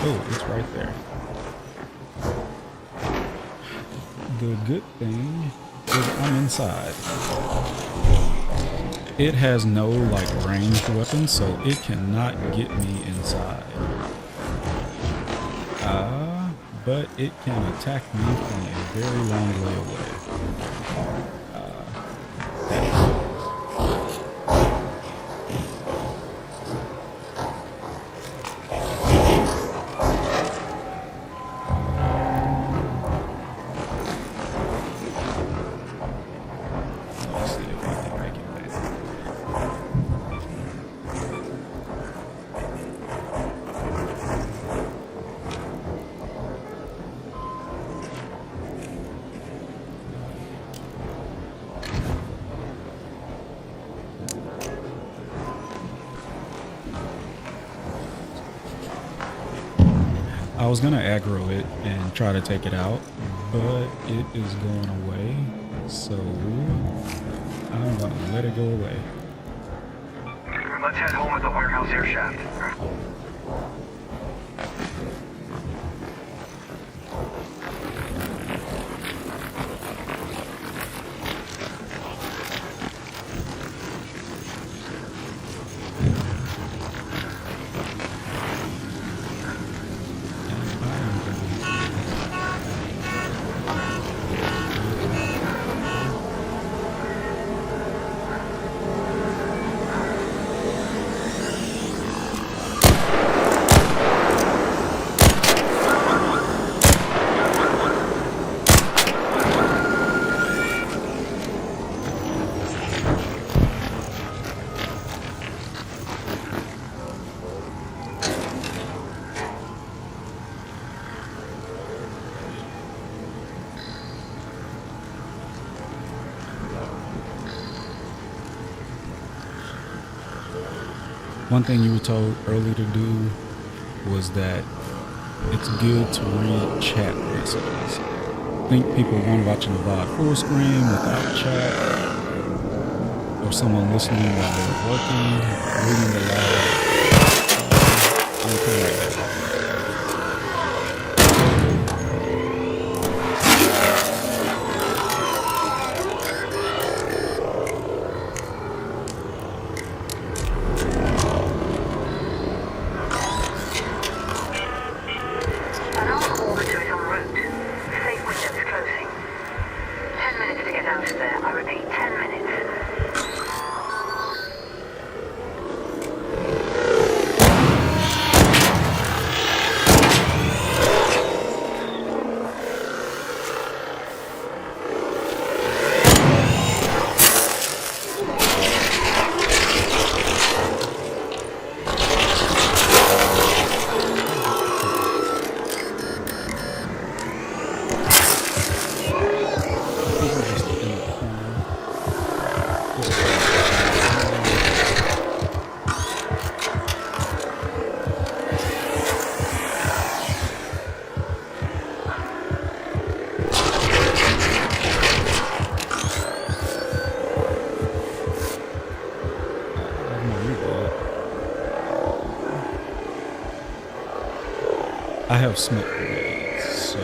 oh, it's right there. The good thing is I'm inside. It has no like ranged weapons, so it cannot get me inside. But it can attack me from a very long way away. Let's see if I can make it back. I was gonna aggro it and try to take it out, but it is going away, so I'm gonna let it go away. Let's head home at the warehouse air shaft. One thing you were told earlier to do was that it's good to read chat messages. I think people weren't watching the VOD full screen without chat, or someone listening while they're working, reading the live. I'm okay right now. I have smoke grenades, so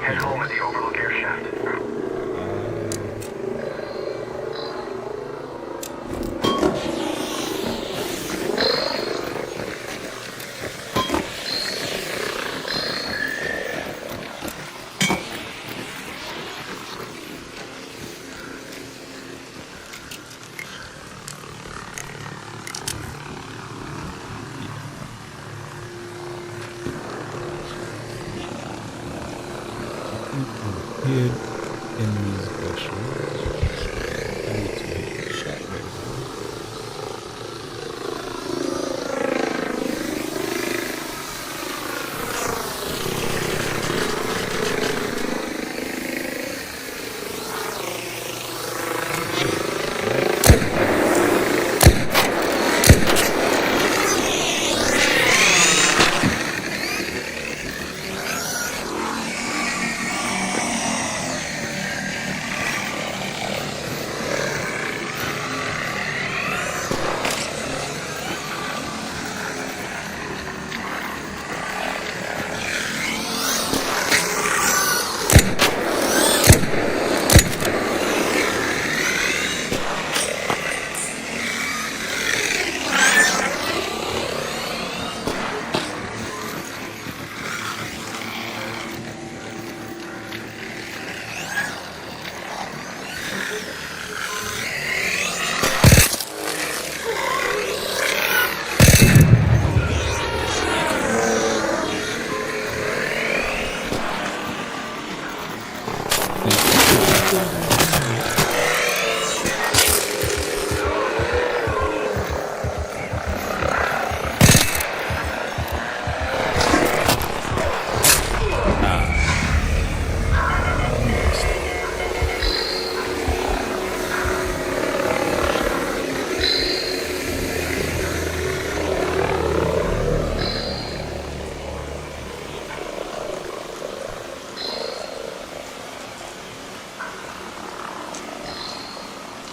Head home at the Overlook air shaft. hid in these bushes. I need to hit the shot right now.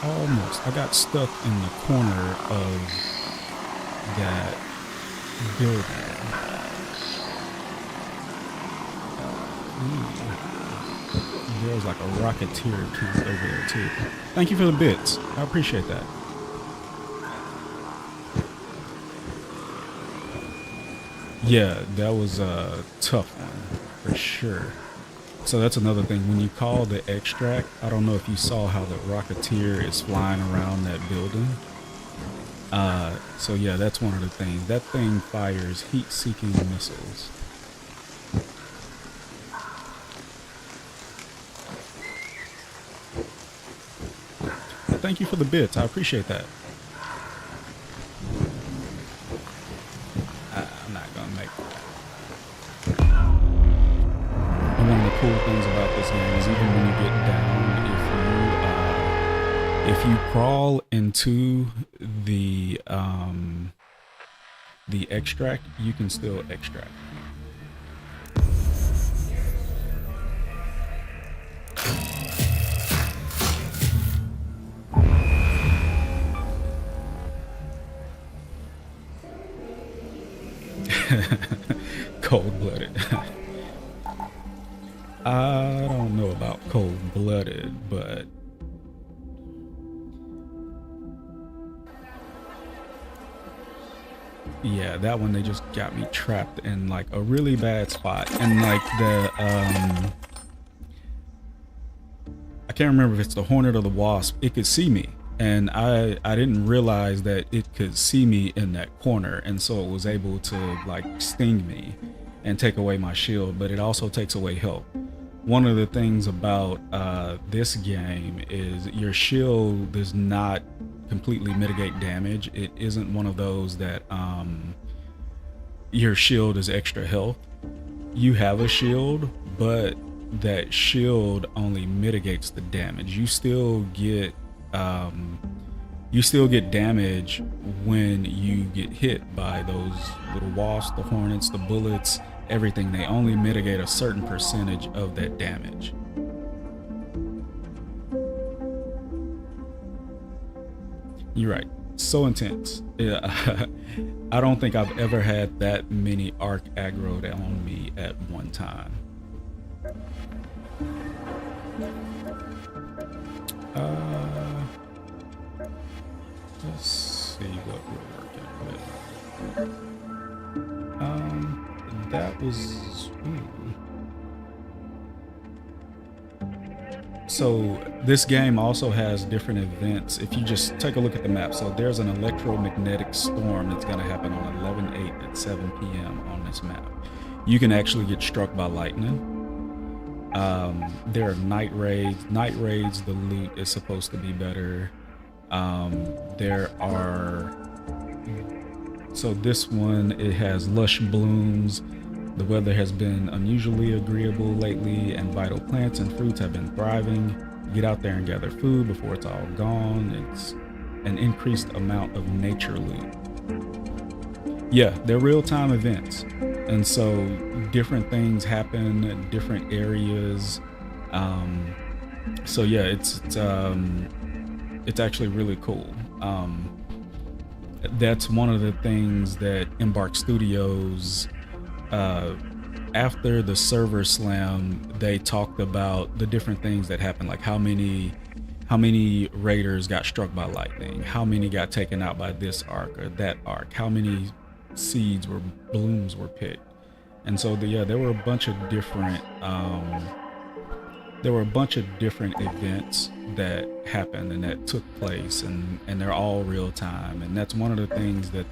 Almost. I got stuck in the corner of that building. There's like a Rocketeer camp over there too. Thank you for the bits. I appreciate that. Yeah, that was a tough one for sure. So that's another thing. When you call the extract, I don't know if you saw how the Rocketeer is flying around that building. So yeah, that's one of the things. That thing fires heat-seeking missiles. But thank you for the bits. I appreciate that. I'm not gonna make that. And one of the cool things about this game is even when you get down, if you crawl into the extract, you can still extract. Cold-blooded. I don't know about cold-blooded, but yeah, that one, they just got me trapped in like a really bad spot. And like I can't remember if it's the Hornet or the Wasp, it could see me. And I didn't realize that it could see me in that corner. And so it was able to like sting me and take away my shield, but it also takes away health. One of the things about this game is your shield does not completely mitigate damage. It isn't one of those that your shield is extra health. You have a shield, but that shield only mitigates the damage. You still get you still get damage when you get hit by those little wasps, the hornets, the bullets, everything. They only mitigate a certain percentage of that damage. You're right. So intense. Yeah. I don't think I've ever had that many arc aggroed on me at one time. Let's see what we're working with. That was... So this game also has different events. If you just take a look at the map, so there's an electromagnetic storm that's going to happen on 11/8 at 7 p.m. on this map. You can actually get struck by lightning. There are night raids. Night raids, the loot is supposed to be better. There are... So this one, it has lush blooms. The weather has been unusually agreeable lately, and vital plants and fruits have been thriving. Get out there and gather food before it's all gone. It's an increased amount of nature loot. Yeah, they're real-time events, and so different things happen in different areas. So yeah, it's actually really cool. That's one of the things that Embark Studios, after the server slam, they talked about the different things that happened, like how many raiders got struck by lightning, how many got taken out by this arc or that arc, how many seeds or blooms were picked. And so there were a bunch of different events that happened and that took place, and they're all real time. And that's one of the things that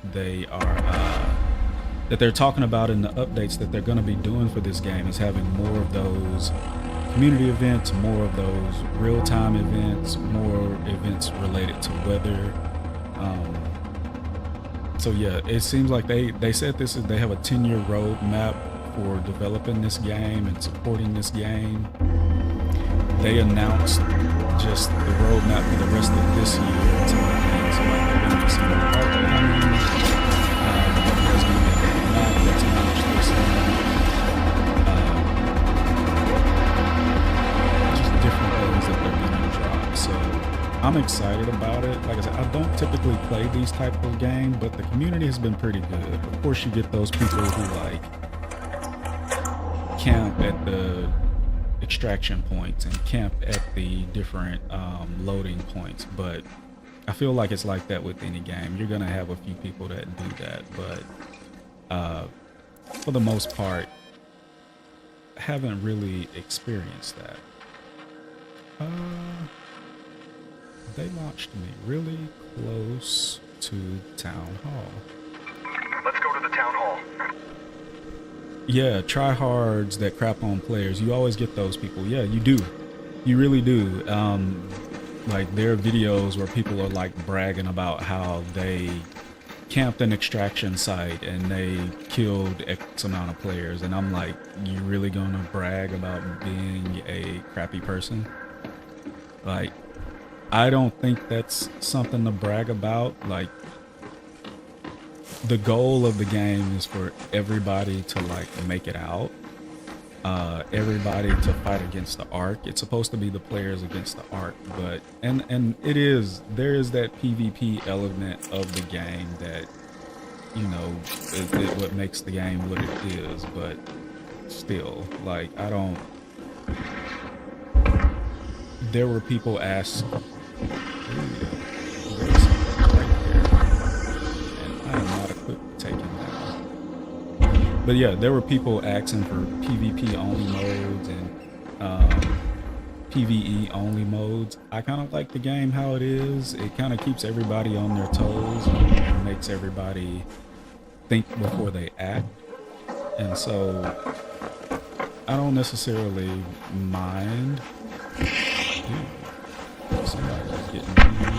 they're talking about in the updates that they're going to be doing for this game, is having more of those community events, more of those real-time events, more events related to weather. So yeah, it seems like they said they have a 10-year roadmap for developing this game and supporting this game. They announced just the roadmap for the rest of this year. So like they're going to be some more art coming. There's going to be a map that's announced this year. Just different things that they're going to drop. So I'm excited about it. Like I said, I don't typically play these type of games, but the community has been pretty good. Of course, you get those people who like camp at the extraction points and camp at the different loading points, but I feel like it's like that with any game. You're gonna have a few people that do that, but for the most part, I haven't really experienced that. They launched me really close to Town Hall. Let's go to the Town Hall. Yeah, tryhards that crap on players. You always get those people. Yeah, you do. You really do. Like there are videos where people are like bragging about how they camped an extraction site and they killed X amount of players, and I'm like, you really gonna brag about being a crappy person? Like, I don't think that's something to brag about. Like, the goal of the game is for everybody to like make it out, everybody to fight against the Ark. It's supposed to be the players against the Ark, but and there is that PvP element of the game that, you know, is what makes the game what it is. But still, like, I don't. There were people ask. But yeah, there were people asking for PvP only modes and PvE only modes. I kind of like the game how it is. It kind of keeps everybody on their toes and makes everybody think before they act. And so I don't necessarily mind. Ooh, somebody's getting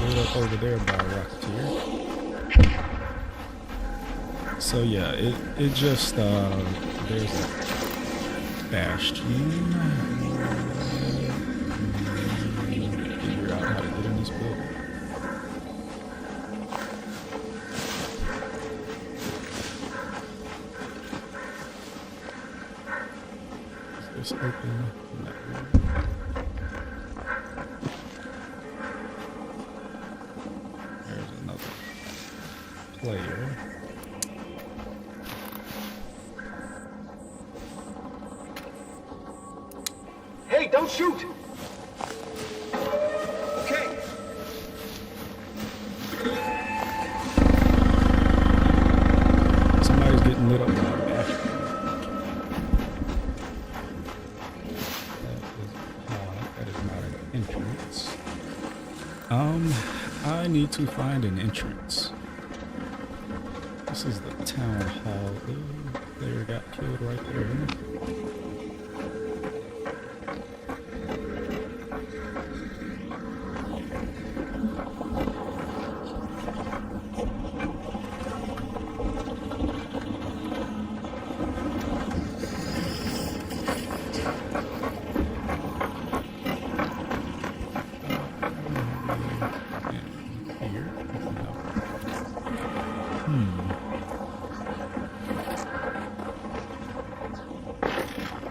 lit up over there by a Rocketeer. So yeah, it just there's a bastion. Figure out how to get in this building. this open? No. There's another player. Hey, don't shoot! Okay. Somebody's getting lit up by a bastion. That is not an entrance. I need to find an entrance. This is the town hall. Ooh, player got killed right there.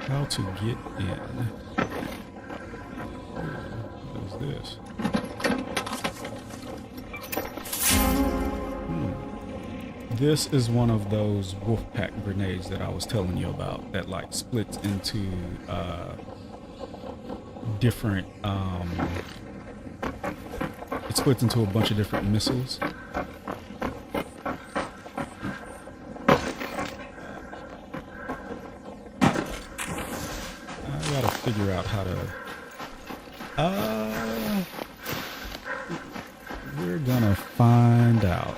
How to get in? What is this? This is one of those wolf pack grenades that I was telling you about that like splits into different it splits into a bunch of different missiles. Figure out how to we're gonna find out.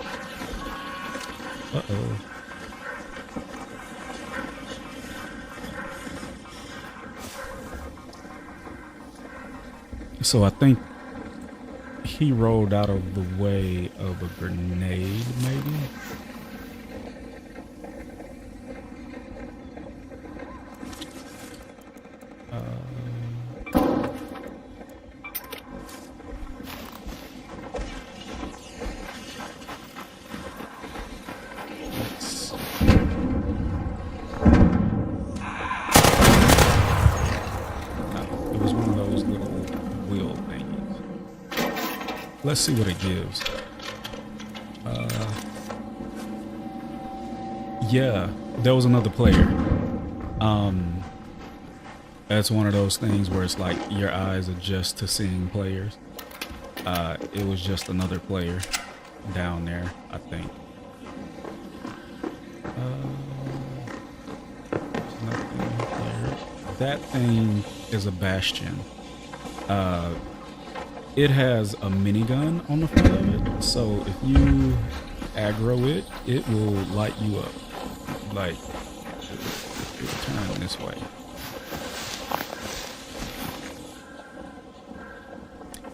So I think he rolled out of the way of a grenade, maybe. Let's see what it gives. Yeah, there was another player. That's one of those things where it's like your eyes adjust to seeing players. It was just another player down there, I think. There's nothing there. That thing is a bastion. It has a minigun on the front of it, so if you aggro it, it will light you up. Like, it will turn this way.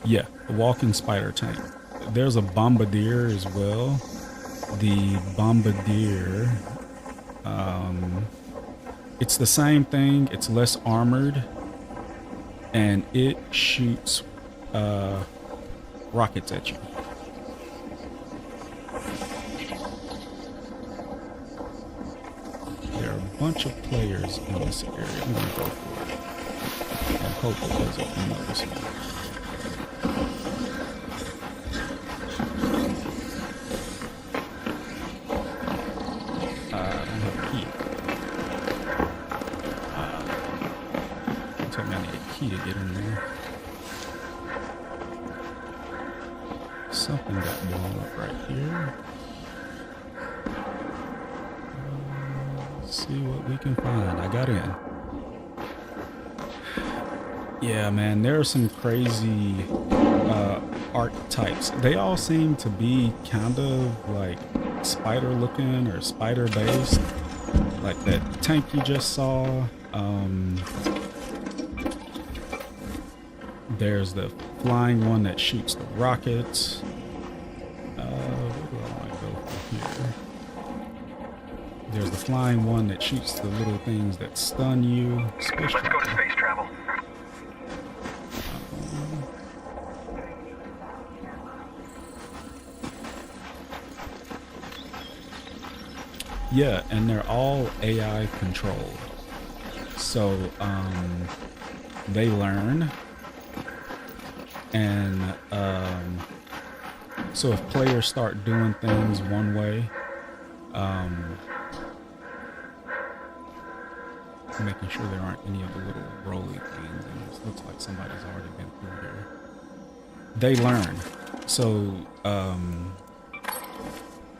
Yeah, a walking spider tank. There's a bombardier as well. The bombardier, it's the same thing, it's less armored, and it shoots rockets at you. There are a bunch of players in this area. I'm gonna go for it and hope it doesn't notice me. I don't have a key. Tell me I need a key to get in there. Something got blown up right here. Let's see what we can find. I got in. Yeah, man, there are some crazy archetypes. They all seem to be kind of like spider looking or spider based. Like that tank you just saw. There's the flying one that shoots the rockets. Where do I want to go from here? There's the flying one that shoots the little things that stun you. Let's go to space travel. Yeah, and they're all AI controlled. So they learn, and so if players start doing things one way, making sure there aren't any of the little rolly things, and it looks like somebody's already been through here. They learn. So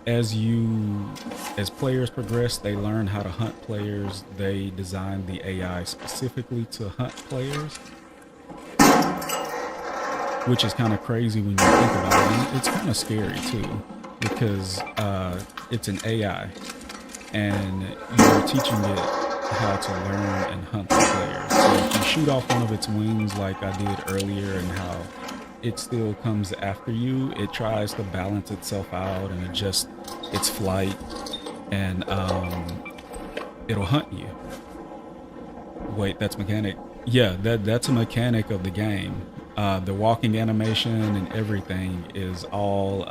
as players progress, they learn how to hunt players. They design the AI specifically to hunt players, which is kind of crazy when you think about it. And it's kind of scary too, because it's an AI, and you're teaching it how to learn and hunt the players. So if you shoot off one of its wings like I did earlier, and how it still comes after you, it tries to balance itself out and adjust its flight, and it'll hunt you. Wait, that's mechanic. Yeah, that's a mechanic of the game. The walking animation and everything is all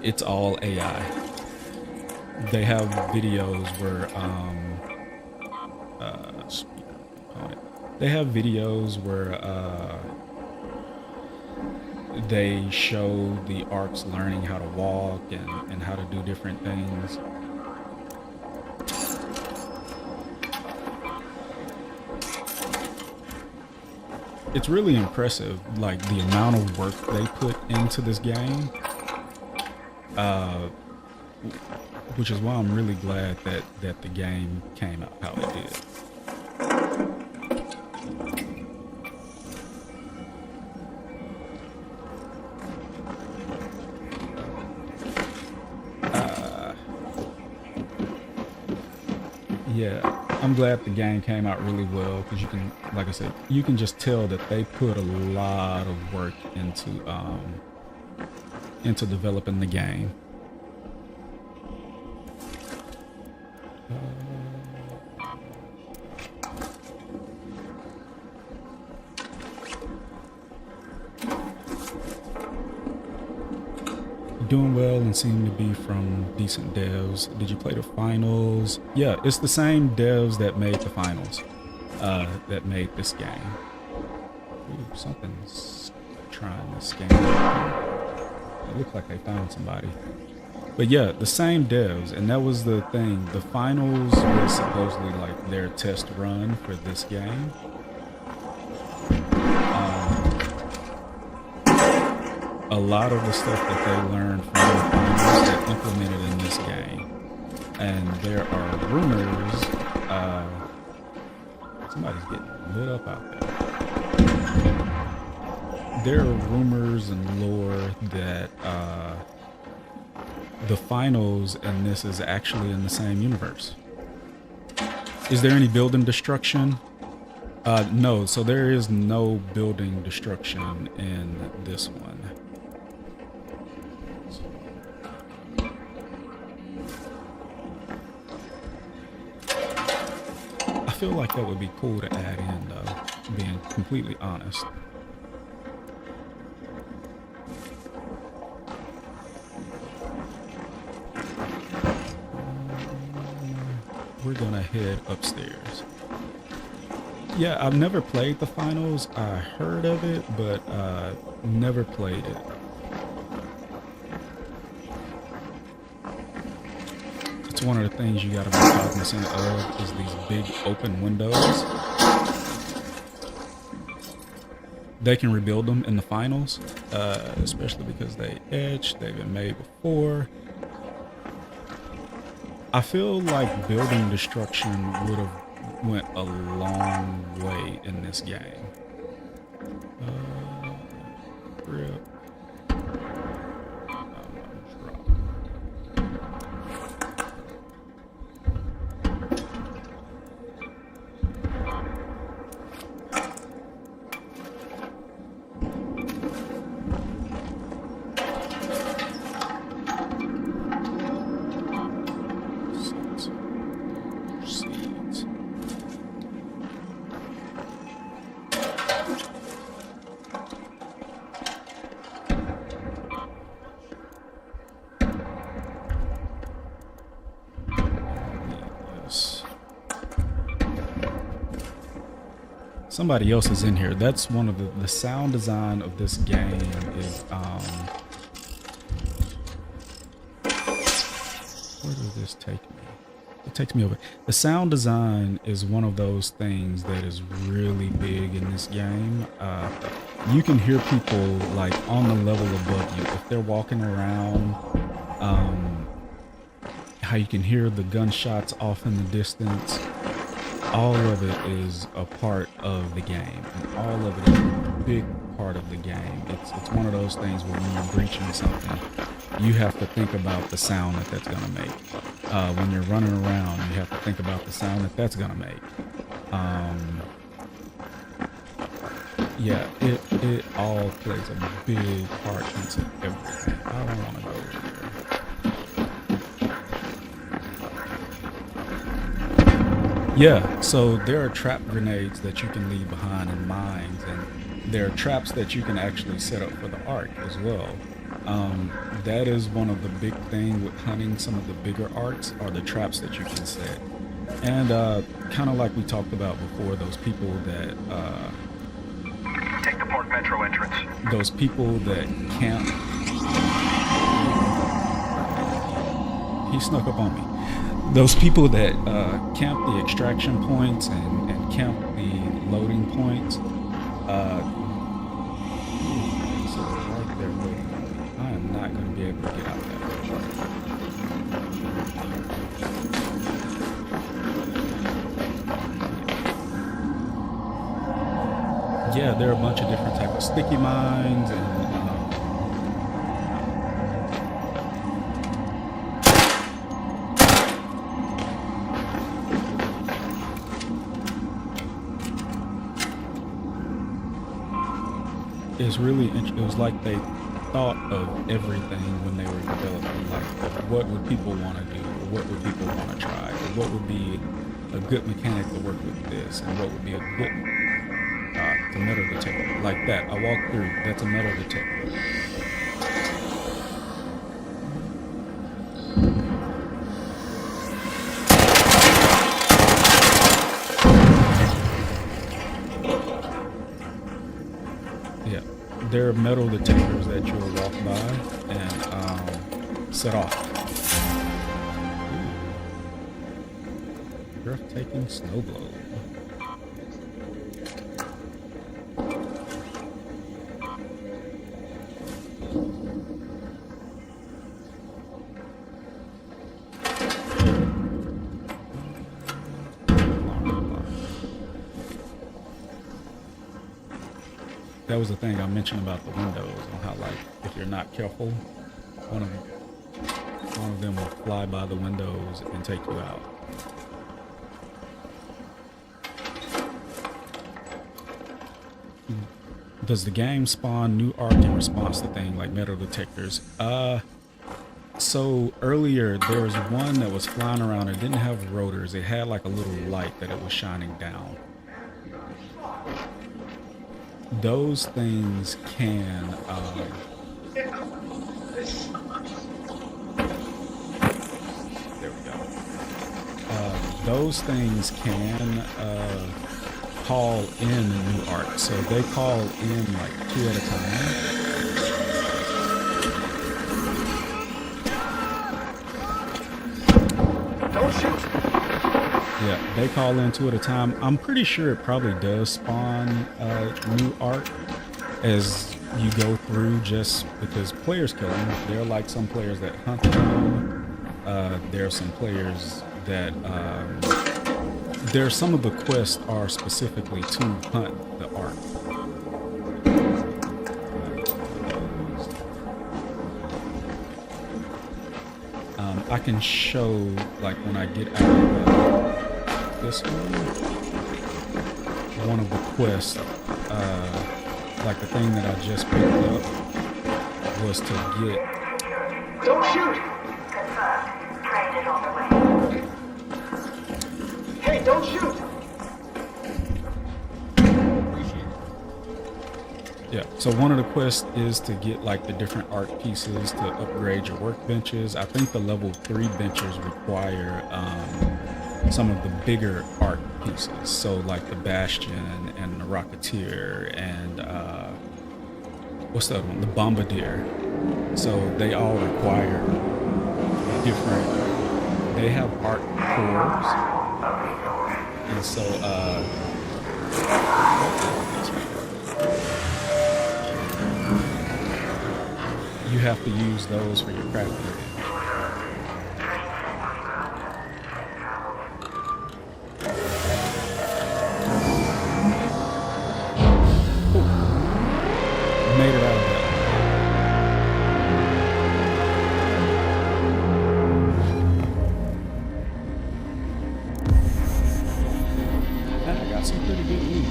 it's all AI. They have videos where they show the ARCs learning how to walk and how to do different things. It's really impressive, like the amount of work they put into this game, which is why I'm really glad that the game came out how it did. Yeah, I'm glad the game came out really well, because you can, like I said, you can just tell that they put a lot of work into developing the game. Doing well and seem to be from decent devs. Did you play the finals? Yeah, it's the same devs that made the finals, that made this game. Ooh, something's trying to scan. It looked like they found somebody. But yeah, the same devs, and that was the thing. The finals was supposedly like their test run for this game. A lot of the stuff that they learned from the finals they implemented in this game. And there are rumors, somebody's getting lit up out there. There are rumors and lore that the finals and this is actually in the same universe. Is there any building destruction? No, so there is no building destruction in this one. I feel like that would be cool to add in, though, being completely honest. We're gonna head upstairs. Yeah, I've never played the finals. I heard of it, but never played it. It's one of the things you gotta be cognizant of is these big open windows. They can rebuild them in the finals, especially because they etched, they've been made before. I feel like building destruction would have went a long way in this game. Rip. somebody else is in here. That's one of the sound design of this game is where does this take me? It takes me over. The sound design is one of those things that is really big in this game. You can hear people like on the level above you if they're walking around. How you can hear the gunshots off in the distance. All of it is a part of the game, and all of it is a big part of the game. It's one of those things where when you're breaching something, you have to think about the sound that that's gonna make. When you're running around, you have to think about the sound that that's gonna make. Yeah, it all plays a big part into everything. I don't want to go over there. Yeah, so there are trap grenades that you can leave behind in mines, and there are traps that you can actually set up for the Ark as well. That is one of the big things with hunting some of the bigger Arks are the traps that you can set. And kind of like we talked about before, those people that Take the Park Metro entrance. those people that camp. He snuck up on me. Those people that camp the extraction points and camp the loading points. So right there waiting on me. I am not going to be able to get out that way. Yeah, there are a bunch of different types of sticky mines and it's really interesting. It was like they thought of everything when they were developing, like what would people want to do, or what would people want to try, or what would be a good mechanic to work with this, and what would be a good the metal detector, like that. I walked through, that's a metal detector. Yeah, there are metal detectors that you'll walk by and set off. Ooh. Breathtaking snow globe. That was the thing I mentioned about the windows and how, like, if you're not careful, one of them will fly by the windows and take you out. Does the game spawn new Ark in response to things like metal detectors? So earlier there was one that was flying around. It didn't have rotors. It had like a little light that it was shining down. Those things can there we go. Those things can call in new Ark, so they call in like 2 at a time. Don't shoot! Yeah, they call in 2 at a time. I'm pretty sure it probably does spawn new Ark as you go through, just because players kill them. There are like some players that hunt them. There are some players that there are some of the quests are specifically to hunt the Ark. I can show, like, when I get out of this one of the quests, like the thing that I just picked up was to get. Don't shoot! Confirmed. Train is on the way. Hey, don't shoot! Yeah, so one of the quests is to get like the different Ark pieces to upgrade your workbenches. I think the level 3 benches require some of the bigger Ark pieces. So like the Bastion and the Rocketeer and what's the other one? The Bombardier. So they all require different. They have art cores, and so you have to use those for your crafting. Made it out of that. And I got some pretty good loot.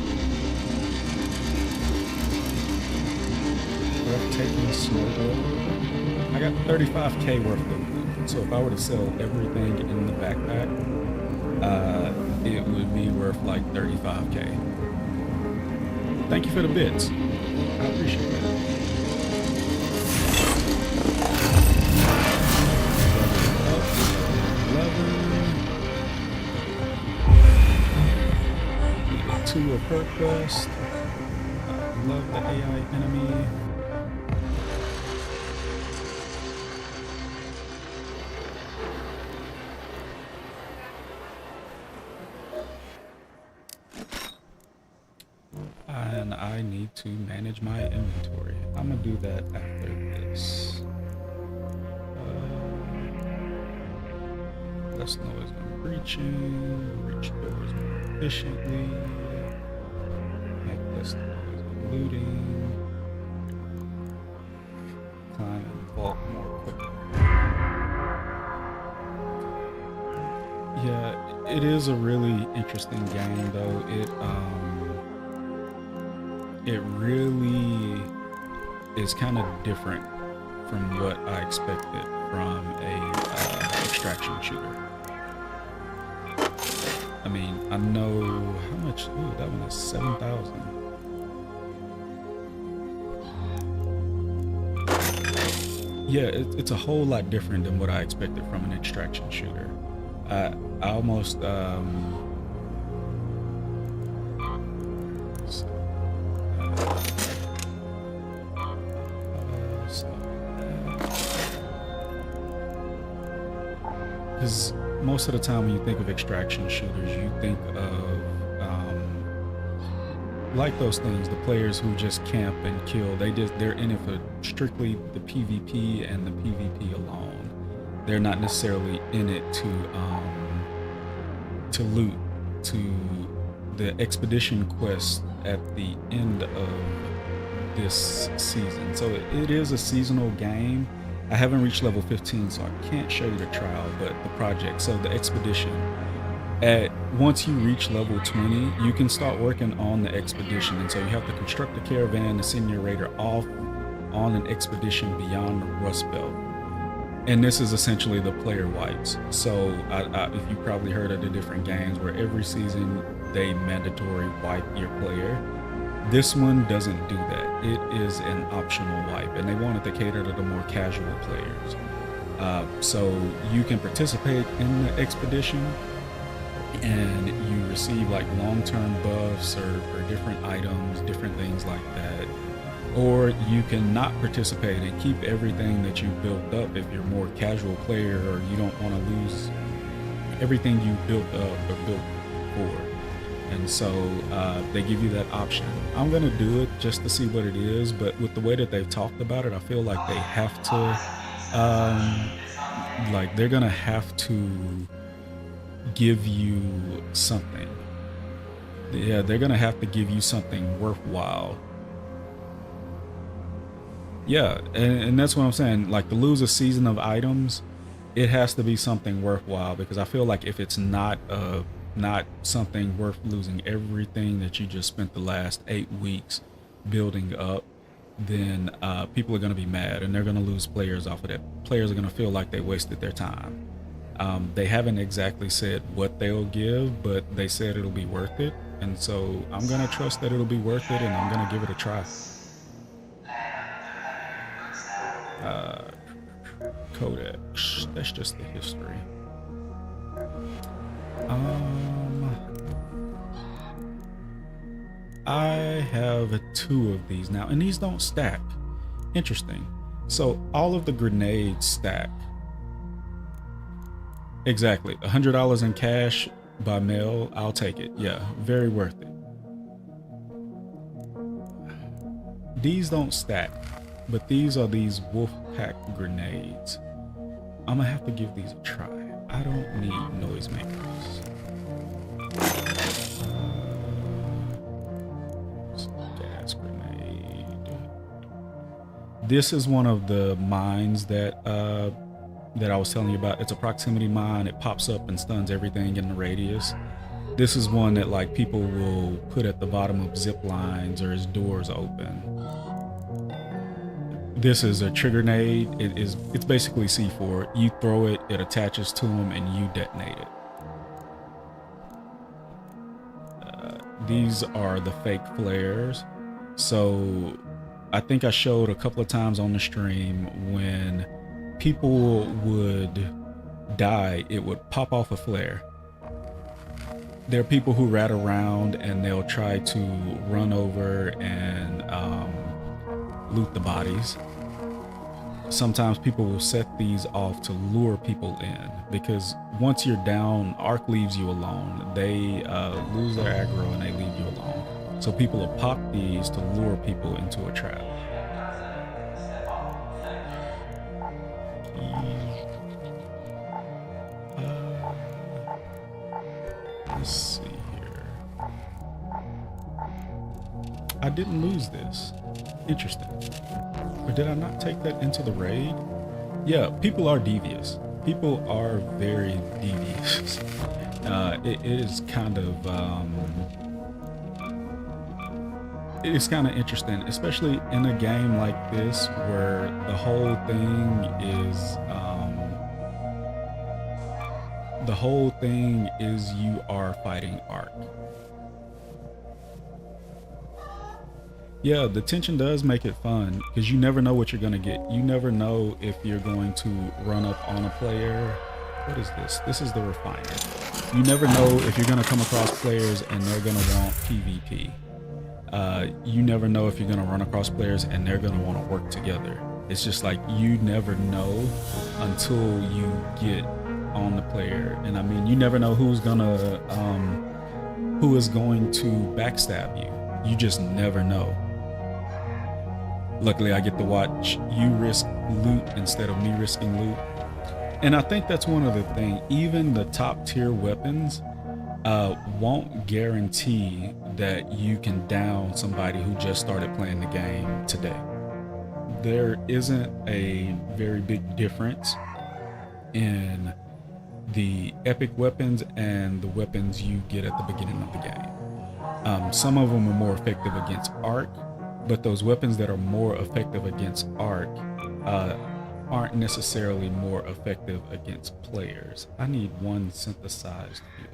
Breathtaking snowball. I got 35k worth of loot. So if I were to sell everything in the backpack, it would be worth like 35k. Thank you for the bits. I appreciate it. Two of her quest. Love the AI enemy. And I need to manage my inventory. I'm gonna do that after this. Less noise when breaching, reach doors more efficiently, make less noise when looting, climb and vault more quickly. Yeah, it is a really interesting game though. It really is kind of different from what I expected from a extraction shooter. I mean, I know how much. Ooh, that one is 7,000. Yeah, it's a whole lot different than what I expected from an extraction shooter. I almost because most of the time when you think of extraction shooters, you think of like those things, the players who just camp and kill. They're in it for strictly the PvP and the PvP alone. They're not necessarily in it to loot, to the expedition quest at the end of this season. So it is a seasonal game. I haven't reached level 15, so I can't show you the trial, but the project, so the expedition, once you reach level 20, you can start working on the expedition. And so you have to construct a caravan to send your raider off on an expedition beyond the Rust Belt. And this is essentially the player wipes. So if you probably heard of the different games where every season they mandatory wipe your player, this one doesn't do that. It is an optional wipe, and they wanted to cater to the more casual players. So you can participate in the expedition, and you receive like long-term buffs or different items, different things like that. Or you can not participate and keep everything that you built up if you're a more casual player, or you don't want to lose everything you built up or built for. And so they give you that option. I'm gonna do it just to see what it is, but with the way that they've talked about it, I feel like they have to, like they're gonna have to give you something. Yeah, they're gonna have to give you something worthwhile. Yeah, and that's what I'm saying. Like, to lose a season of items, it has to be something worthwhile, because I feel like if it's not something worth losing everything that you just spent the last 8 weeks building up, then people are going to be mad, and they're going to lose players off of that. Players are going to feel like they wasted their time. They haven't exactly said what they'll give, but they said it'll be worth it, and so I'm going to trust that it'll be worth it, and I'm going to give it a try. Codex, that's just the history. I have 2 of these now, and these don't stack. Interesting. So all of the grenades stack. Exactly. $100 in cash by mail. I'll take it. Yeah, very worth it. These don't stack, but these are these Wolfpack grenades. I'm gonna have to give these a try. I don't need noisemakers. Gas grenade. This is one of the mines that I was telling you about. It's a proximity mine. It pops up and stuns everything in the radius. This is one that like people will put at the bottom of zip lines or as doors open. This is a trigger nade. It's basically C4. You throw it, it attaches to them, and you detonate it. These are the fake flares. So I think I showed a couple of times on the stream when people would die, it would pop off a flare. There are people who rat around and they'll try to run over and loot the bodies. Sometimes people will set these off to lure people in, because once you're down, Ark leaves you alone. They lose their aggro and they leave you alone. So people will pop these to lure people into a trap. Let's see here. I didn't lose this. Interesting. Or did I not take that into the raid? Yeah, people are devious. People are very devious. It is kind of it's kind of interesting, especially in a game like this where the whole thing is you are fighting Ark. Yeah, the tension does make it fun because you never know what you're gonna get. You never know if you're going to run up on a player. What is this? This is the refiner. You never know if you're gonna come across players and they're gonna want PvP. You never know if you're gonna run across players and they're gonna want to work together. It's just like you never know until you get on the player. And I mean, you never know who is going to backstab you. You just never know. Luckily, I get to watch you risk loot instead of me risking loot. And I think that's one of the things. Even the top tier weapons won't guarantee that you can down somebody who just started playing the game today. There isn't a very big difference in the epic weapons and the weapons you get at the beginning of the game. Some of them are more effective against Ark, but those weapons that are more effective against Ark aren't necessarily more effective against players. I need one synthesized fuel.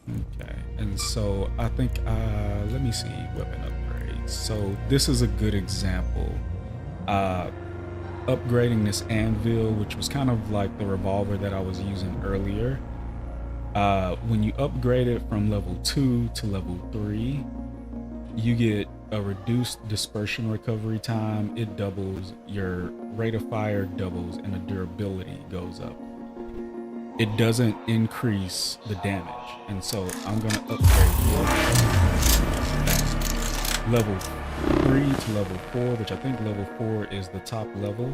Okay, and so I think, let me see, weapon upgrades. So this is a good example. Upgrading this anvil, which was kind of like the revolver that I was using earlier. When you upgrade it from level 2 to level 3, you get a reduced dispersion recovery time. It doubles, your rate of fire doubles, and the durability goes up. It doesn't increase the damage, and so I'm gonna upgrade level 3 to level 4, which I think level 4 is the top level.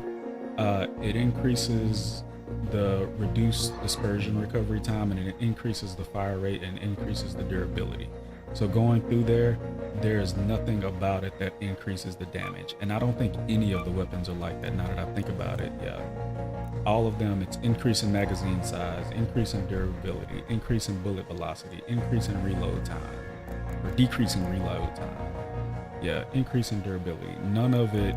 It increases the reduced dispersion recovery time, and it increases the fire rate and increases the durability. So going through there's nothing about it that increases the damage, and I don't think any of the weapons are like that now that I think about it. Yeah, all of them, it's increasing magazine size, increasing durability, increasing bullet velocity, increasing reload time, or decreasing reload time. Yeah, increasing durability. None of it,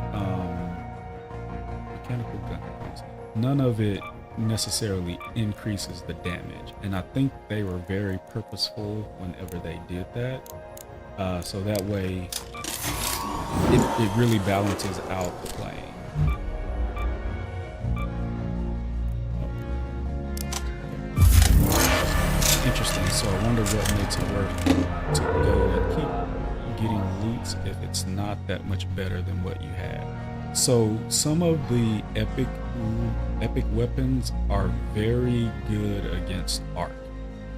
mechanical guns, none of it necessarily increases the damage. And I think they were very purposeful whenever they did that. So that way, it really balances out the playing. interesting. So I wonder what makes it worth to go and keep getting loots if it's not that much better than what you had. So some of the epic weapons are very good against Arc.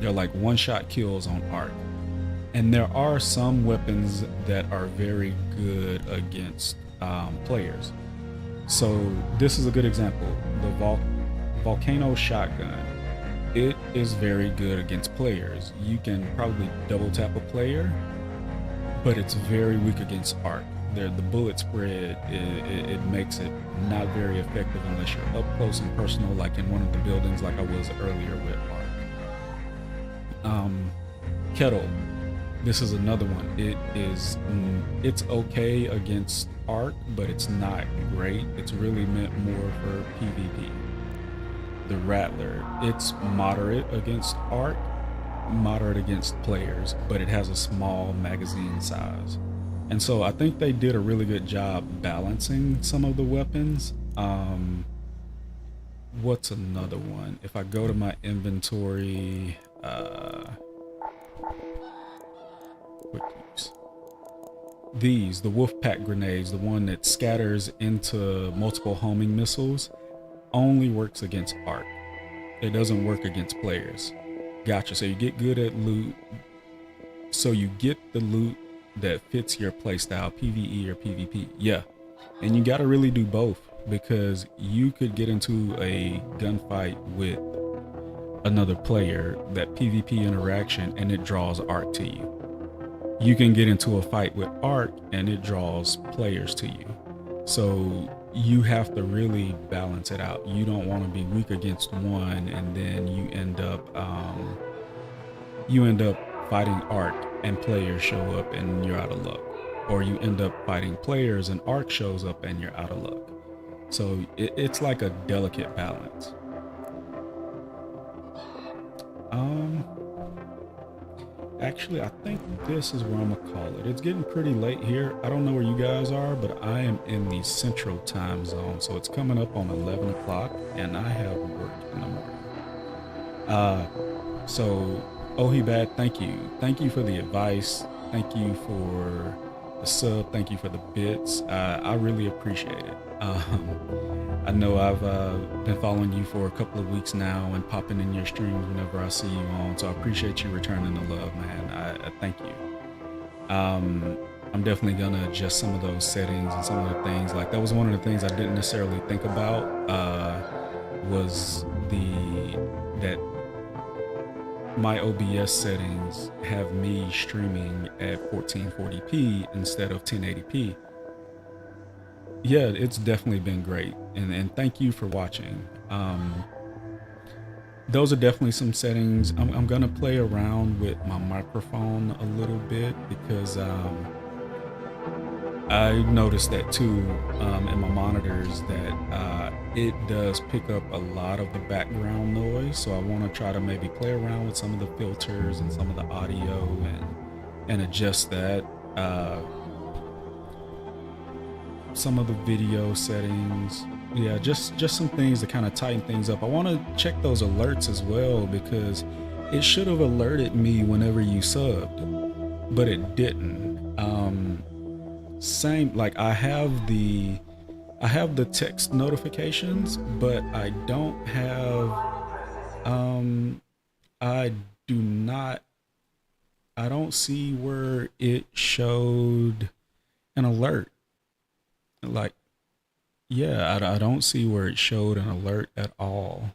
They're like one-shot kills on Arc. And there are some weapons that are very good against players. So this is a good example. The Volcano Shotgun. It is very good against players. You can probably double tap a player, but it's very weak against Arc. The bullet spread, it makes it not very effective unless you're up close and personal, like in one of the buildings like I was earlier with Arc. Kettle. This is another one. It's okay against Arc, but it's not great. It's really meant more for PvP. The Rattler, it's moderate against Arc, moderate against players, but it has a small magazine size. And so I think they did a really good job balancing some of the weapons. What's another one? If I go to my inventory, quick use. These, the Wolfpack grenades, the one that scatters into multiple homing missiles, only works against Arc. It doesn't work against players. Gotcha. So you get good at loot. So you get the loot that fits your playstyle, PvE or PvP. Yeah. And you got to really do both, because you could get into a gunfight with another player, that PvP interaction, and it draws Arc to you. You can get into a fight with Arc and it draws players to you. So you have to really balance it out. You don't want to be weak against one and then you end up fighting Arc and players show up and you're out of luck, or you end up fighting players and Arc shows up and you're out of luck. So it's like a delicate balance. Actually, I think this is where I'm gonna call it. It's getting pretty late here. I don't know where you guys are, but I am in the Central Time Zone, so it's coming up on 11 o'clock and I have work in the morning. So Ohibad, thank you for the advice. Thank you for the sub. Thank you for the bits. I really appreciate it. I know I've been following you for a couple of weeks now and popping in your streams whenever I see you on, so I appreciate you returning the love, man. I thank you. I'm definitely gonna adjust some of those settings and some of the things. Like, that was one of the things I didn't necessarily think about, was that my OBS settings have me streaming at 1440p instead of 1080p. Yeah, it's definitely been great, and thank you for watching. Those are definitely some settings. I'm gonna play around with my microphone a little bit, because I noticed that too in my monitors, that it does pick up a lot of the background noise. So I want to try to maybe play around with some of the filters and some of the audio and adjust that. Some of the video settings, yeah, just some things to kind of tighten things up. I want to check those alerts as well, because it should have alerted me whenever you subbed, but it didn't. Same, like I have the text notifications, but I don't have I don't see where it showed an alert. Like, yeah, I don't see where it showed an alert at all,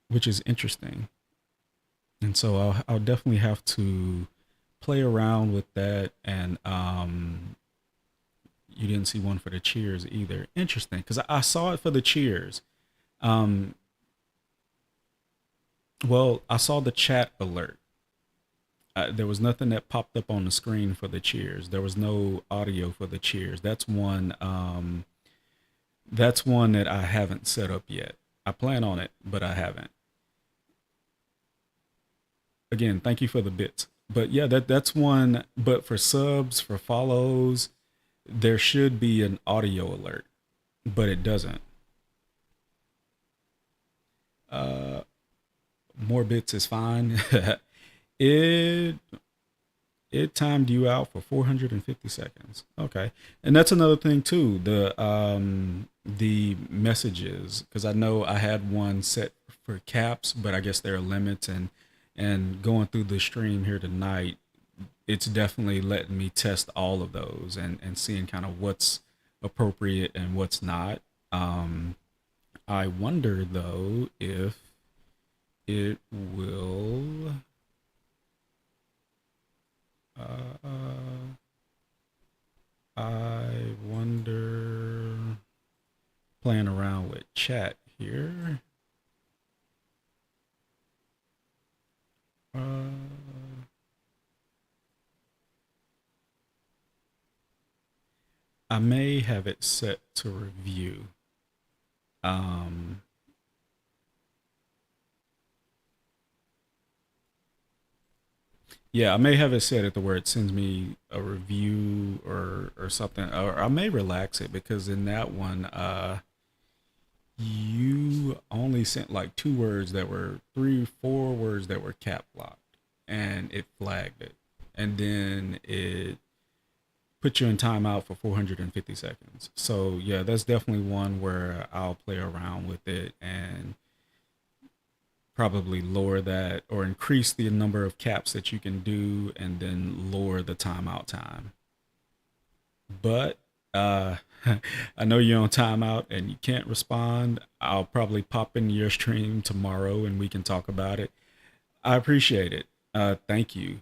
which is interesting. And so I'll definitely have to play around with that. And you didn't see one for the cheers either. Interesting, because I saw it for the cheers. Well, I saw the chat alert. There was nothing that popped up on the screen for the cheers. There was no audio for the cheers. That's one that I haven't set up yet. I plan on it, but I haven't. Again, thank you for the bits. But yeah, that's one. But for subs, for follows, there should be an audio alert, but it doesn't. more bits is fine. it it timed you out for 450 seconds. Okay. And that's another thing too, the messages, because I know I had one set for caps, but I guess there are limits, and going through the stream here tonight, it's definitely letting me test all of those and seeing kind of what's appropriate and what's not. I wonder though if it will I wonder, playing around with chat here. I may have it set to review. Yeah, I may have it set at the where it sends me a review or something, or I may relax it because in that one, you only sent like 2 words that were 4 words that were cap locked, and it flagged it, and then it put you in timeout for 450 seconds. So yeah, that's definitely one where I'll play around with it and probably lower that or increase the number of caps that you can do and then lower the timeout time. But I know you're on timeout and you can't respond. I'll probably pop into your stream tomorrow and we can talk about it. I appreciate it. Thank you.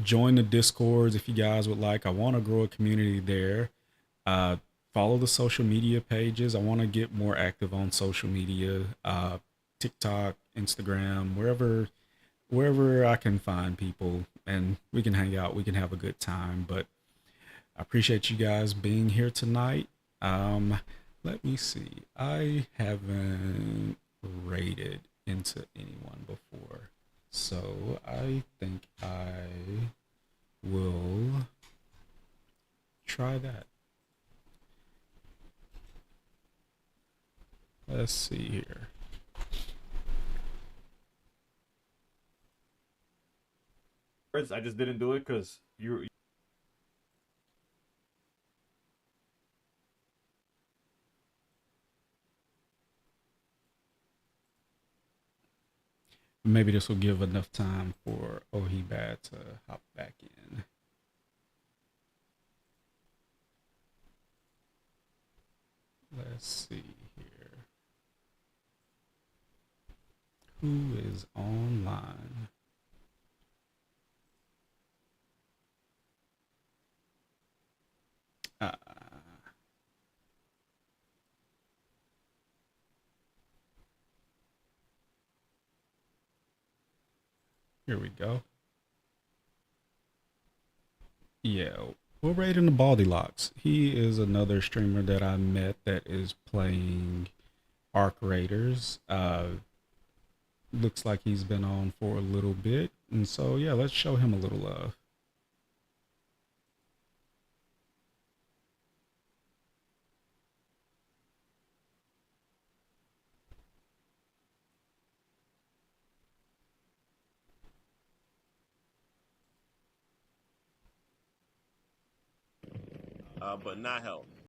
Join the Discords if you guys would like. I want to grow a community there. Follow the social media pages. I want to get more active on social media. TikTok, Instagram, wherever I can find people, and we can hang out, we can have a good time. But I appreciate you guys being here tonight. Let me see. I haven't raided into anyone before, so I think I will try that. Let's see here. I just didn't do it because you. Maybe this will give enough time for Ohibad to hop back in. Let's see here. Who is online? Here we go. Yeah, we're raiding the Baldylocks. He is another streamer that I met that is playing Arc Raiders. Looks like he's been on for a little bit, and so yeah, let's show him a little love. But not help.